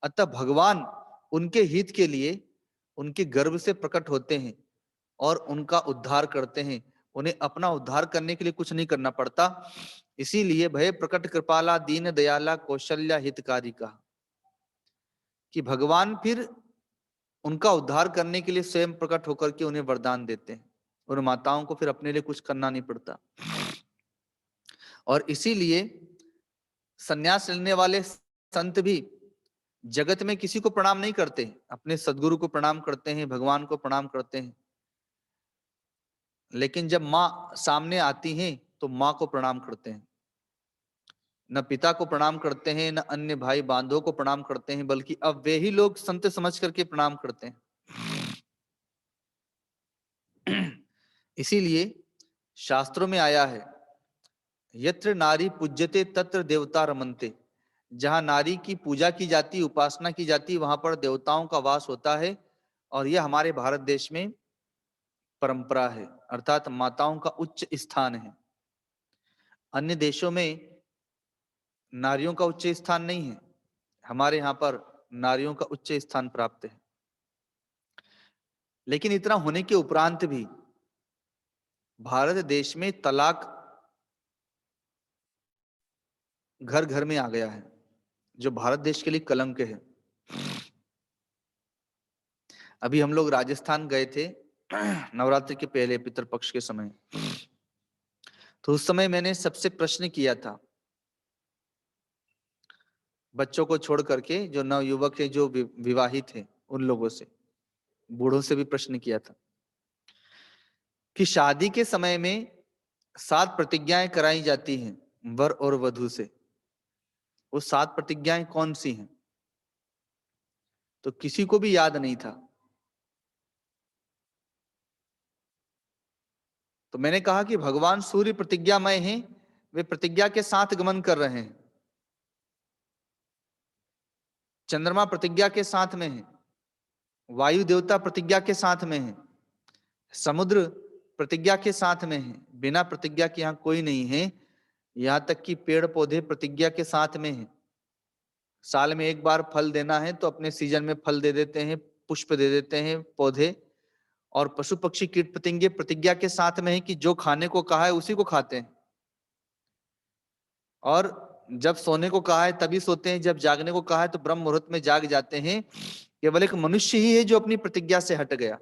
अतः भगवान उनके हित के लिए उनके गर्भ से प्रकट होते हैं और उनका उद्धार करते हैं। उन्हें अपना उद्धार करने के लिए कुछ नहीं करना पड़ता। इसीलिए भय प्रकट कृपाला दीन दयाला कौशल्या हितकारी का, कि भगवान फिर उनका उद्धार करने के लिए स्वयं प्रकट होकर के उन्हें वरदान देते हैं। उन माताओं को फिर अपने लिए कुछ करना नहीं पड़ता। और इसीलिए संन्यास लेने वाले संत भी जगत में किसी को प्रणाम नहीं करते, अपने सदगुरु को प्रणाम करते हैं, भगवान को प्रणाम करते हैं। लेकिन जब माँ सामने आती हैं तो माँ को प्रणाम करते हैं। न पिता को प्रणाम करते हैं, न अन्य भाई बांधवों को प्रणाम करते हैं, बल्कि अब वे ही लोग संत समझ करके प्रणाम करते हैं। इसीलिए शास्त्रों में आया है, यत्र नारी पूज्यते तत्र देवता रमन्ते। जहां नारी की पूजा की जाती, उपासना की जाती, वहां पर देवताओं का वास होता है। और यह हमारे भारत देश में परंपरा है, अर्थात माताओं का उच्च स्थान है। अन्य देशों में नारियों का उच्च स्थान नहीं है, हमारे यहाँ पर नारियों का उच्च स्थान प्राप्त है। लेकिन इतना होने के उपरांत भी भारत देश में तलाक घर घर में आ गया है, जो भारत देश के लिए कलंक है। अभी हम लोग राजस्थान गए थे नवरात्रि के पहले पितृपक्ष के समय, तो उस समय मैंने सबसे प्रश्न किया था, बच्चों को छोड़ करके, जो नवयुवक है, जो विवाहित है, उन लोगों से, बूढ़ों से भी प्रश्न किया था कि शादी के समय में 7 प्रतिज्ञाएं कराई जाती हैं वर और वधू से, वो 7 प्रतिज्ञाएं कौन सी हैं? तो किसी को भी याद नहीं था। तो मैंने कहा कि भगवान सूर्य प्रतिज्ञामय हैं, वे प्रतिज्ञा के साथ गमन कर रहे हैं। चंद्रमा प्रतिज्ञा के साथ में है, वायु देवता प्रतिज्ञा के साथ में है, समुद्र प्रतिज्ञा के साथ में है, बिना प्रतिज्ञा के यहाँ कोई नहीं है। यहाँ तक कि पेड़ पौधे प्रतिज्ञा के साथ में है। साल में एक बार फल देना है तो अपने सीजन में फल दे देते हैं, पुष्प दे देते हैं पौधे। और पशु पक्षी कीट पतंगे प्रतिज्ञा के साथ में है कि जो खाने को कहा है उसी को खाते हैं। और जब सोने को कहा है तभी सोते हैं, जब जागने को कहा है तो ब्रह्म मुहूर्त में जाग जाते हैं। केवल एक मनुष्य ही है जो अपनी प्रतिज्ञा से हट गया,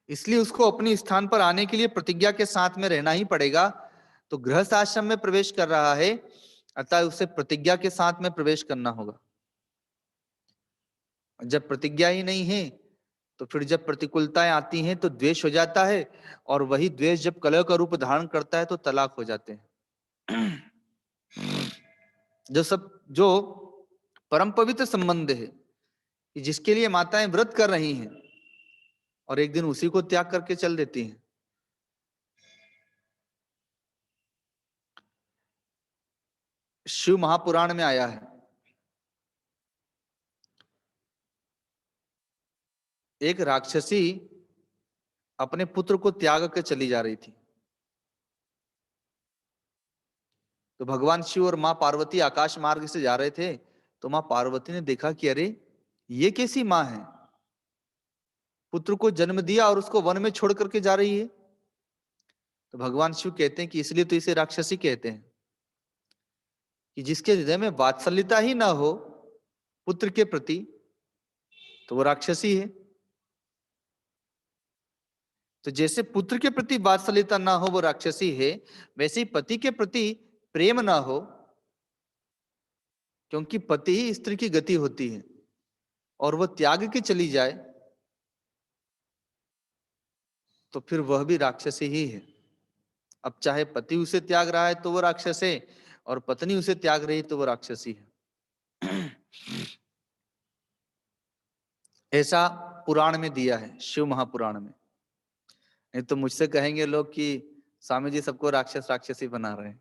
इसलिए उसको अपने स्थान पर आने के लिए प्रतिज्ञा के साथ में रहना ही पड़ेगा। तो गृहस्थ आश्रम में प्रवेश कर रहा है, अतः उसे प्रतिज्ञा के साथ में प्रवेश करना होगा। जब प्रतिज्ञा ही नहीं है तो फिर जब प्रतिकूलताएं आती हैं तो द्वेष हो जाता है, और वही द्वेष जब कलह का रूप धारण करता है तो तलाक हो जाते हैं। जो परम पवित्र संबंध है, कि जिसके लिए माताएं व्रत कर रही हैं और एक दिन उसी को त्याग करके चल देती हैं। शिव महापुराण में आया है, एक राक्षसी अपने पुत्र को त्याग कर चली जा रही थी। तो भगवान शिव और मां पार्वती आकाश मार्ग से जा रहे थे, तो मां पार्वती ने देखा कि अरे ये कैसी मां है, पुत्र को जन्म दिया और उसको वन में छोड़ करके जा रही है। तो भगवान शिव कहते हैं कि इसलिए तो इसे राक्षसी कहते हैं, कि जिसके हृदय में वात्सल्यता ही ना हो पुत्र के प्रति, तो वो राक्षसी है। तो जैसे पुत्र के प्रति वात्सल्यता ना हो वो राक्षसी है, वैसे ही पति के प्रति प्रेम ना हो, क्योंकि पति ही स्त्री की गति होती है, और वो त्याग के चली जाए तो फिर वह भी राक्षसी ही है। अब चाहे पति उसे त्याग रहा है तो वो राक्षस है, और पत्नी उसे त्याग रही तो वो राक्षसी है। ऐसा पुराण में दिया है, शिव महापुराण में। नहीं तो मुझसे कहेंगे लोग कि स्वामी जी सबको राक्षस राक्षसी बना रहे हैं।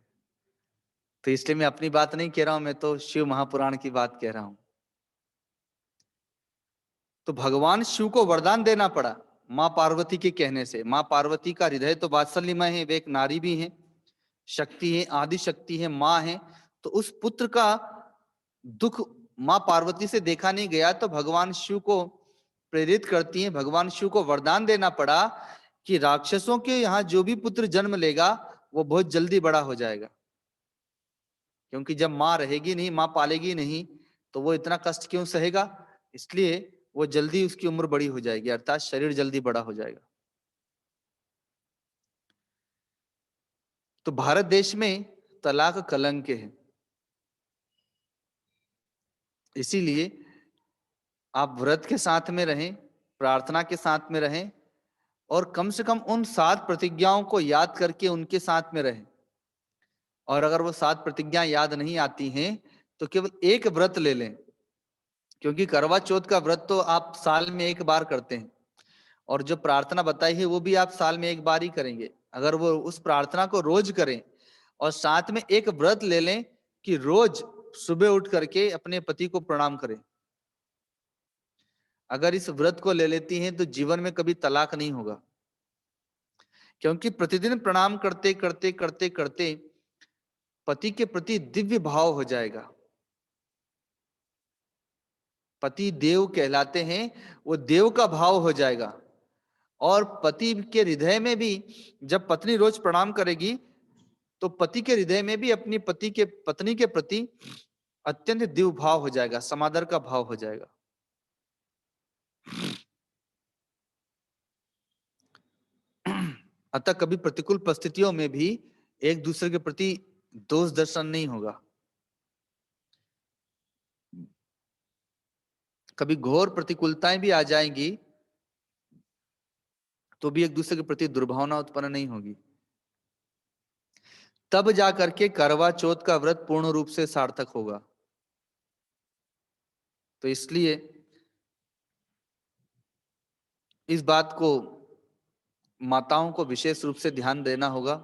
तो इसलिए मैं अपनी बात नहीं कह रहा हूं, मैं तो शिव महापुराण की बात कह रहा हूं। तो भगवान शिव को वरदान देना पड़ा माँ पार्वती के कहने से। माँ पार्वती का हृदय तो वात्सल्यमय है, वे एक नारी भी है, शक्ति है, आदि शक्ति है, माँ है। तो उस पुत्र का दुख माँ पार्वती से देखा नहीं गया, तो भगवान शिव को प्रेरित करती हैं, भगवान शिव को वरदान देना पड़ा कि राक्षसों के यहाँ जो भी पुत्र जन्म लेगा वो बहुत जल्दी बड़ा हो जाएगा, क्योंकि जब माँ रहेगी नहीं, माँ पालेगी नहीं, तो वो इतना कष्ट क्यों सहेगा, इसलिए वो जल्दी उसकी उम्र बड़ी हो जाएगी, अर्थात शरीर जल्दी बड़ा हो जाएगा। तो भारत देश में तलाक कलंक है, इसीलिए आप व्रत के साथ में रहें, प्रार्थना के साथ में रहें, और कम से कम उन 7 प्रतिज्ञाओं को याद करके उनके साथ में रहें। और अगर वो 7 प्रतिज्ञा याद नहीं आती हैं तो केवल एक व्रत ले लें, क्योंकि करवा चौथ का व्रत तो आप साल में एक बार करते हैं, और जो प्रार्थना बताई है वो भी आप साल में एक बार ही करेंगे। अगर वो उस प्रार्थना को रोज करें और साथ में एक व्रत ले लें कि रोज सुबह उठ करके अपने पति को प्रणाम करें, अगर इस व्रत को ले लेती हैं तो जीवन में कभी तलाक नहीं होगा, क्योंकि प्रतिदिन प्रणाम करते करते करते करते पति के प्रति दिव्य भाव हो जाएगा। पति देव कहलाते हैं, वो देव का भाव हो जाएगा। और पति के हृदय में भी जब पत्नी रोज प्रणाम करेगी तो पति के हृदय में भी अपनी पत्नी के प्रति अत्यंत दिव्य भाव हो जाएगा, समादर का भाव हो जाएगा। अतः कभी प्रतिकूल परिस्थितियों में भी एक दूसरे के प्रति दोष दर्शन नहीं होगा। कभी घोर प्रतिकूलताएं भी आ जाएंगी तो भी एक दूसरे के प्रति दुर्भावना उत्पन्न नहीं होगी। तब जाकर के करवा चौथ का व्रत पूर्ण रूप से सार्थक होगा। तो इसलिए इस बात को माताओं को विशेष रूप से ध्यान देना होगा,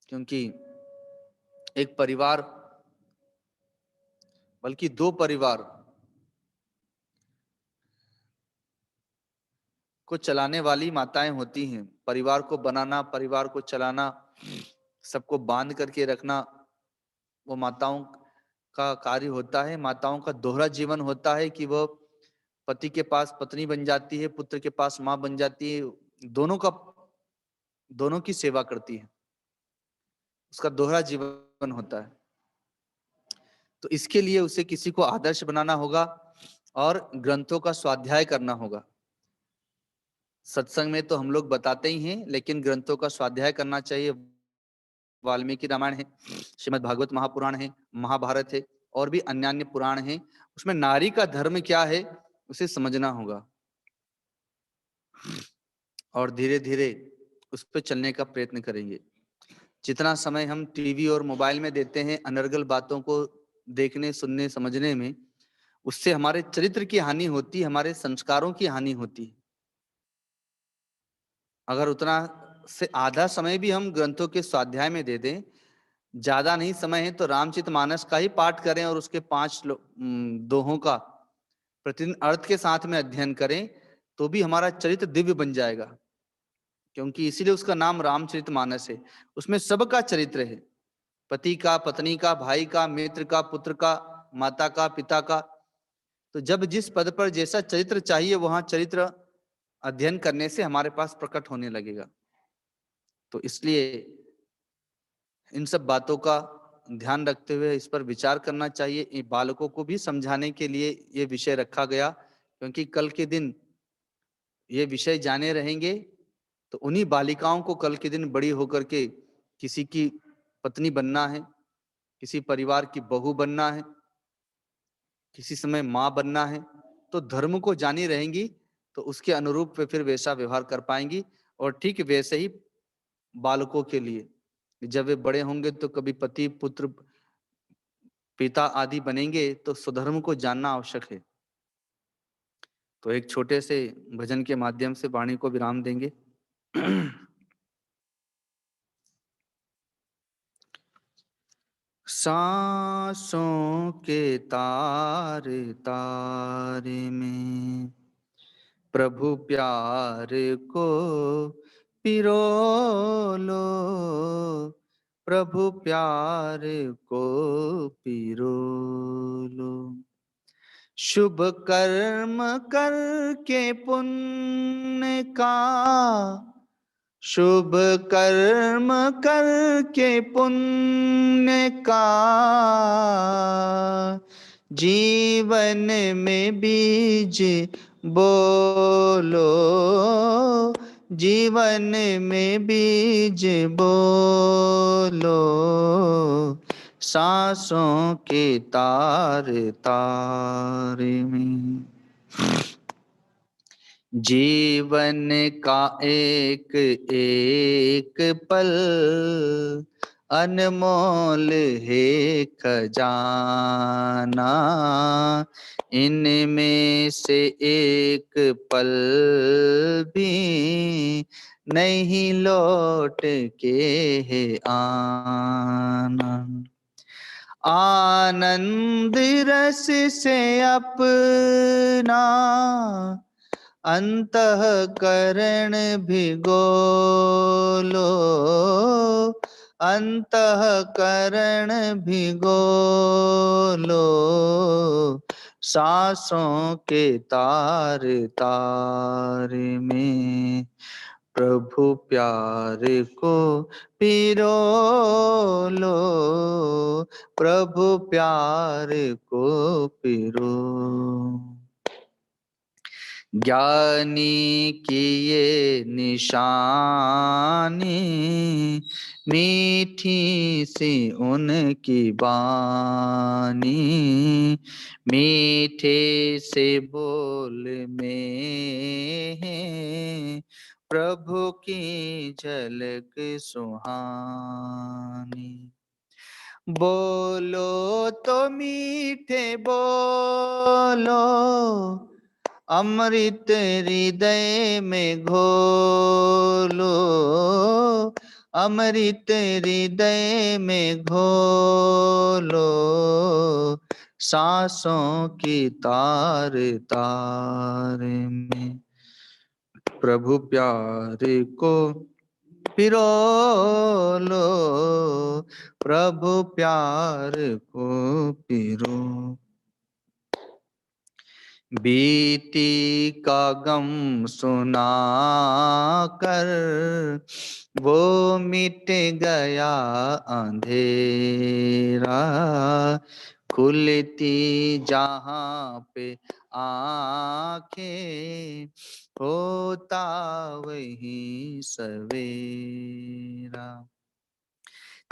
क्योंकि एक परिवार, बल्कि 2 परिवार को चलाने वाली माताएं होती हैं। परिवार को बनाना, परिवार को चलाना, सबको बांध करके रखना, वो माताओं का कार्य होता है। माताओं का दोहरा जीवन होता है कि वह पति के पास पत्नी बन जाती है, पुत्र के पास माँ बन जाती है, दोनों की सेवा करती है, उसका दोहरा जीवन होता है। तो इसके लिए उसे किसी को आदर्श बनाना होगा और ग्रंथों का स्वाध्याय करना होगा। सत्संग में तो हम लोग बताते ही हैं, लेकिन ग्रंथों का स्वाध्याय करना चाहिए। वाल्मीकि रामायण है, श्रीमद् भागवत महापुराण है, महाभारत है, और भी अन्य अन्य पुराण हैं। उसमें नारी का धर्म क्या है उसे समझना होगा, और धीरे धीरे उस पर चलने का प्रयत्न करेंगे। जितना समय हम टीवी और मोबाइल में देते हैं अनर्गल बातों को देखने, सुनने, समझने में, उससे हमारे चरित्र की हानि होती है, हमारे संस्कारों की हानि होती है। अगर उतना से आधा समय भी हम ग्रंथों के स्वाध्याय में दे दें, ज्यादा नहीं समय है तो रामचरितमानस का ही पाठ करें और उसके 5 दोहों का प्रतिदिन अर्थ के साथ में अध्ययन करें, तो भी हमारा चरित्र दिव्य बन जाएगा, क्योंकि इसीलिए उसका नाम रामचरितमानस है। उसमें सबका चरित्र है, पति का, पत्नी का, भाई का, मित्र का, पुत्र का, माता का, पिता का। तो जब जिस पद पर जैसा चरित्र चाहिए वहां चरित्र अध्ययन करने से हमारे पास प्रकट होने लगेगा। तो इसलिए इन सब बातों का ध्यान रखते हुए इस पर विचार करना चाहिए। बालकों को भी समझाने के लिए ये विषय रखा गया, क्योंकि कल के दिन ये विषय जाने रहेंगे तो उन्हीं बालिकाओं को कल के दिन बड़ी होकर के किसी की पत्नी बनना है, किसी परिवार की बहू बनना है, किसी समय माँ बनना है। तो धर्म को जानी रहेंगी तो उसके अनुरूप वे फिर वैसा व्यवहार कर पाएंगी। और ठीक वैसे ही बालकों के लिए जब वे बड़े होंगे तो कभी पति, पुत्र, पिता आदि बनेंगे, तो स्वधर्म को जानना आवश्यक है। तो एक छोटे से भजन के माध्यम से वाणी को विराम देंगे। सांसों के तार तार में प्रभु प्यार को पिरो लो, प्रभु प्यार को पिरो लो। शुभ कर्म करके पुण्य का, शुभ कर्म करके पुण्य का जीवन में बीज बोलो, जीवन में बीज बोलो। सांसों के तार तार में जीवन का एक एक पल अनमोल है खजाना, इनमें से एक पल भी नहीं लौट के है आना। आनंद रस से अपना अंतःकरण भिगो लो, अंतःकरण भिगो लो। सांसों के तार तार में प्रभु प्यार को पिरो लो, प्रभु प्यार को पिरो। ज्ञानी की ये निशानी, मीठी सी उनकी बानी, मीठे से बोल में है प्रभु की झलक सुहानी। बोलो तो मीठे बोलो, अमृत हृदय में घोलो, अमृत हृदय में घोलो। सांसों की तार तार में प्रभु प्यार को पिरो लो, प्रभु प्यार को पिरो। बीती का गम सुना कर वो मिट गया अंधेरा, खुलती जहां पे आंखें होता वही सवेरा।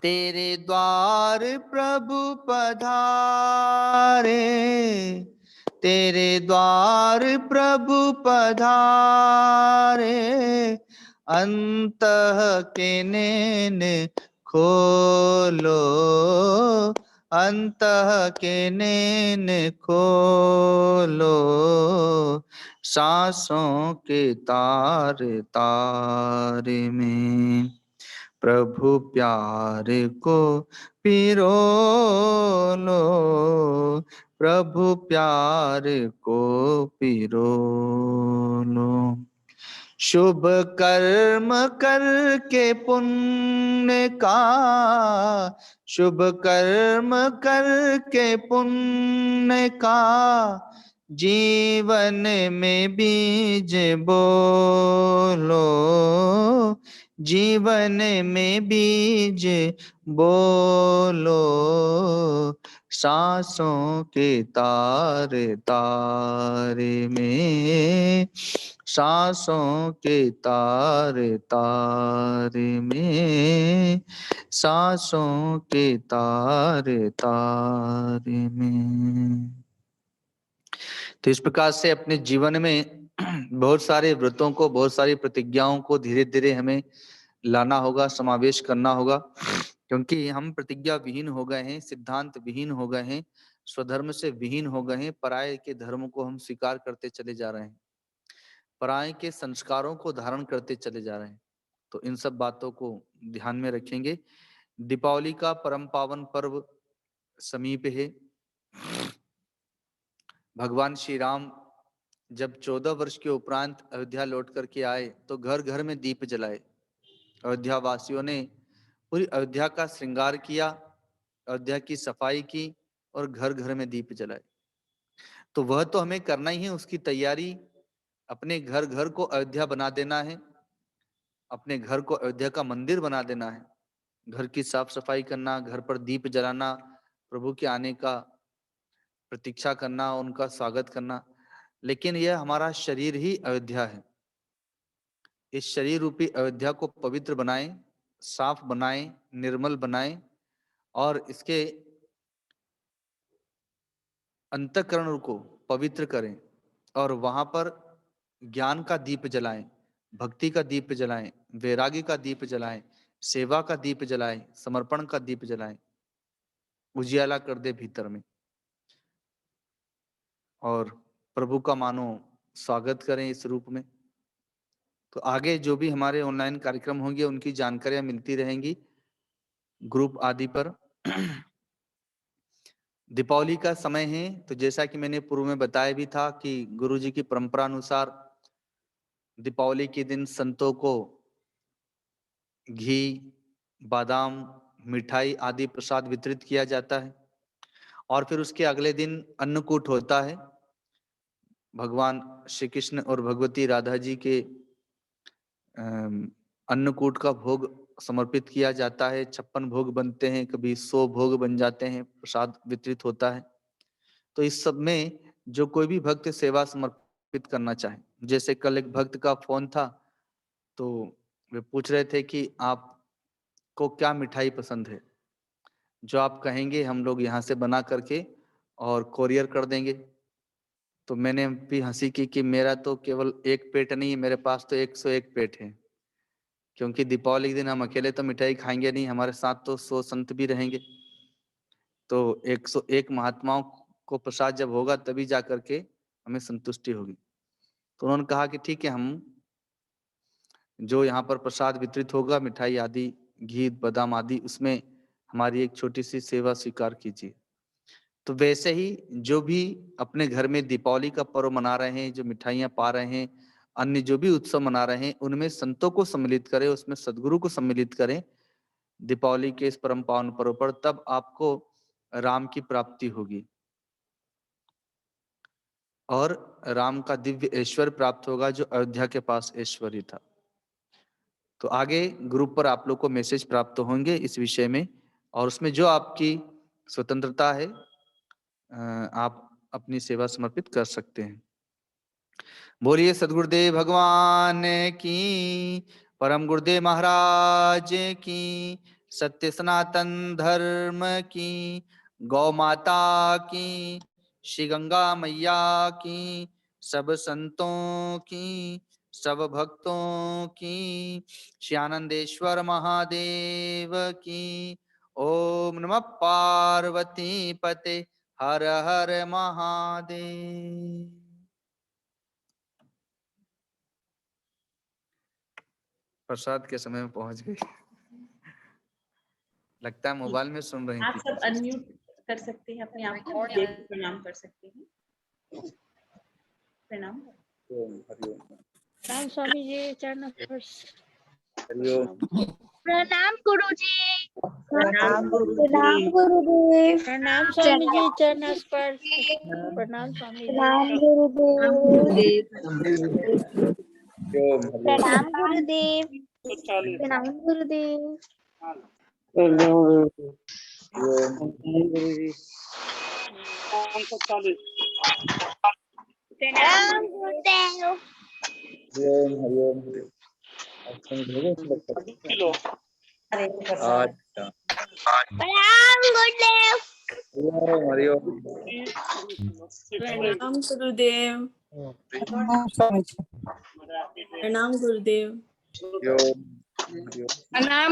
तेरे द्वार प्रभु पधारे, तेरे द्वार प्रभु पधारे, अंतः के नैन खोलो, अंतः के नैन खोलो। सांसों के तार तार में प्रभु प्यार को पिरो लो, प्रभु प्यार को पिरो लो। शुभ कर्म करके पुण्य का, शुभ कर्म करके पुण्य का जीवन में बीज बोलो, जीवन में बीज बोलो। सांसों के तार तार में, सांसों के तार तार में, सांसों के तार तार में। तो इस प्रकार से अपने जीवन में बहुत सारे व्रतों को, बहुत सारी प्रतिज्ञाओं को धीरे धीरे हमें लाना होगा, समावेश करना होगा, क्योंकि हम प्रतिज्ञा विहीन हो गए हैं, सिद्धांत विहीन हो गए हैं, स्वधर्म से विहीन हो गए हैं, पराये के धर्म को हम स्वीकार करते चले जा रहे हैं, पराये के संस्कारों को धारण करते चले जा रहे हैं। तो इन सब बातों को ध्यान में रखेंगे। दीपावली का परम पावन पर्व समीप है। भगवान श्री राम जब 14 वर्ष के उपरांत अयोध्या लौट करके आए तो घर घर में दीप जलाए। अयोध्या वासियों ने पूरी अयोध्या का श्रृंगार किया, अयोध्या की सफाई की और घर घर में दीप जलाए। तो वह तो हमें करना ही है, उसकी तैयारी अपने घर घर को अयोध्या बना देना है, अपने घर को अयोध्या का मंदिर बना देना है। घर की साफ सफाई करना, घर पर दीप जलाना, प्रभु के आने का प्रतीक्षा करना, उनका स्वागत करना। लेकिन यह हमारा शरीर ही अयोध्या है। इस शरीर रूपी अयोध्या को पवित्र बनाएं, साफ बनाएं, निर्मल बनाएं और इसके अंतःकरण को पवित्र करें और वहां पर ज्ञान का दीप जलाएं, भक्ति का दीप जलाएं, वैराग्य का दीप जलाएं, सेवा का दीप जलाएं, समर्पण का दीप जलाएं, उजियाला कर दे भीतर में और प्रभु का मानो स्वागत करें इस रूप में। तो आगे जो भी हमारे ऑनलाइन कार्यक्रम होंगे उनकी जानकारियां मिलती रहेंगी ग्रुप आदि पर। दीपावली का समय है, तो जैसा कि मैंने पूर्व में बताया भी था कि गुरु जी की परंपरा अनुसार दीपावली के दिन संतों को घी, बादाम, मिठाई आदि प्रसाद वितरित किया जाता है और फिर उसके अगले दिन अन्नकूट होता है। भगवान श्री कृष्ण और भगवती राधा जी के अन्नकूट का भोग समर्पित किया जाता है। 56 भोग बनते हैं, कभी 100 भोग बन जाते हैं, प्रसाद वितरित होता है। तो इस सब में जो कोई भी भक्त सेवा समर्पित करना चाहे, जैसे कल एक भक्त का फोन था तो वे पूछ रहे थे कि आपको क्या मिठाई पसंद है, जो आप कहेंगे हम लोग यहाँ से बना करके और कोरियर कर देंगे। तो मैंने भी हंसी की कि मेरा तो केवल एक पेट नहीं है, मेरे पास तो 101 पेट है, क्योंकि दीपावली के दिन हम अकेले तो मिठाई खाएंगे नहीं, हमारे साथ तो 100 संत भी रहेंगे। तो 101 महात्माओं को प्रसाद जब होगा तभी जा करके हमें संतुष्टि होगी। तो उन्होंने कहा कि ठीक है, हम जो यहाँ पर प्रसाद वितरित होगा, मिठाई आदि, घी, बादाम आदि, उसमें हमारी एक छोटी सी सेवा स्वीकार कीजिए। तो वैसे ही जो भी अपने घर में दीपावली का पर्व मना रहे हैं, जो मिठाइयाँ पा रहे हैं, अन्य जो भी उत्सव मना रहे हैं, उनमें संतों को सम्मिलित करें, उसमें सदगुरु को सम्मिलित करें दीपावली के इस परम पावन पर्व पर, तब आपको राम की प्राप्ति होगी और राम का दिव्य ऐश्वर्य प्राप्त होगा जो अयोध्या के पास ऐश्वर्य था। तो आगे ग्रुप पर आप लोग को मैसेज प्राप्त होंगे इस विषय में और उसमें जो आपकी स्वतंत्रता है आप अपनी सेवा समर्पित कर सकते हैं। बोलिए सद्गुरुदेव भगवान की, परम गुरुदेव महाराज की, सत्य सनातन धर्म की, गौ माता की, श्री गंगा मैया की, सब संतों की, सब भक्तों की, श्री आनंदेश्वर महादेव की। ओम नमः पार्वती पते हर हर महादेव। प्रसाद के समय में पहुंच गई। लगता है मोबाइल में सुन रही आप थी। सब अनम्यूट कर सकते हैं अपने आप को, देव को प्रणाम कर सकते हैं। प्रणाम। राम स्वामी जी चरण हरिओम। प्रणाम गुरुजी। प्रणाम प्रणाम गुरुदेव। प्रणाम स्वामी जी चरण स्पर्श। प्रणाम स्वामी जी। प्रणाम गुरुदेव। प्रणाम गुरुदेव। प्रणाम गुरुदेव। प्रणाम गुरुदेव। प्रणाम गुरुदेव। प्रणाम गुरुदेव। प्रणाम गुरुदेव। प्रणाम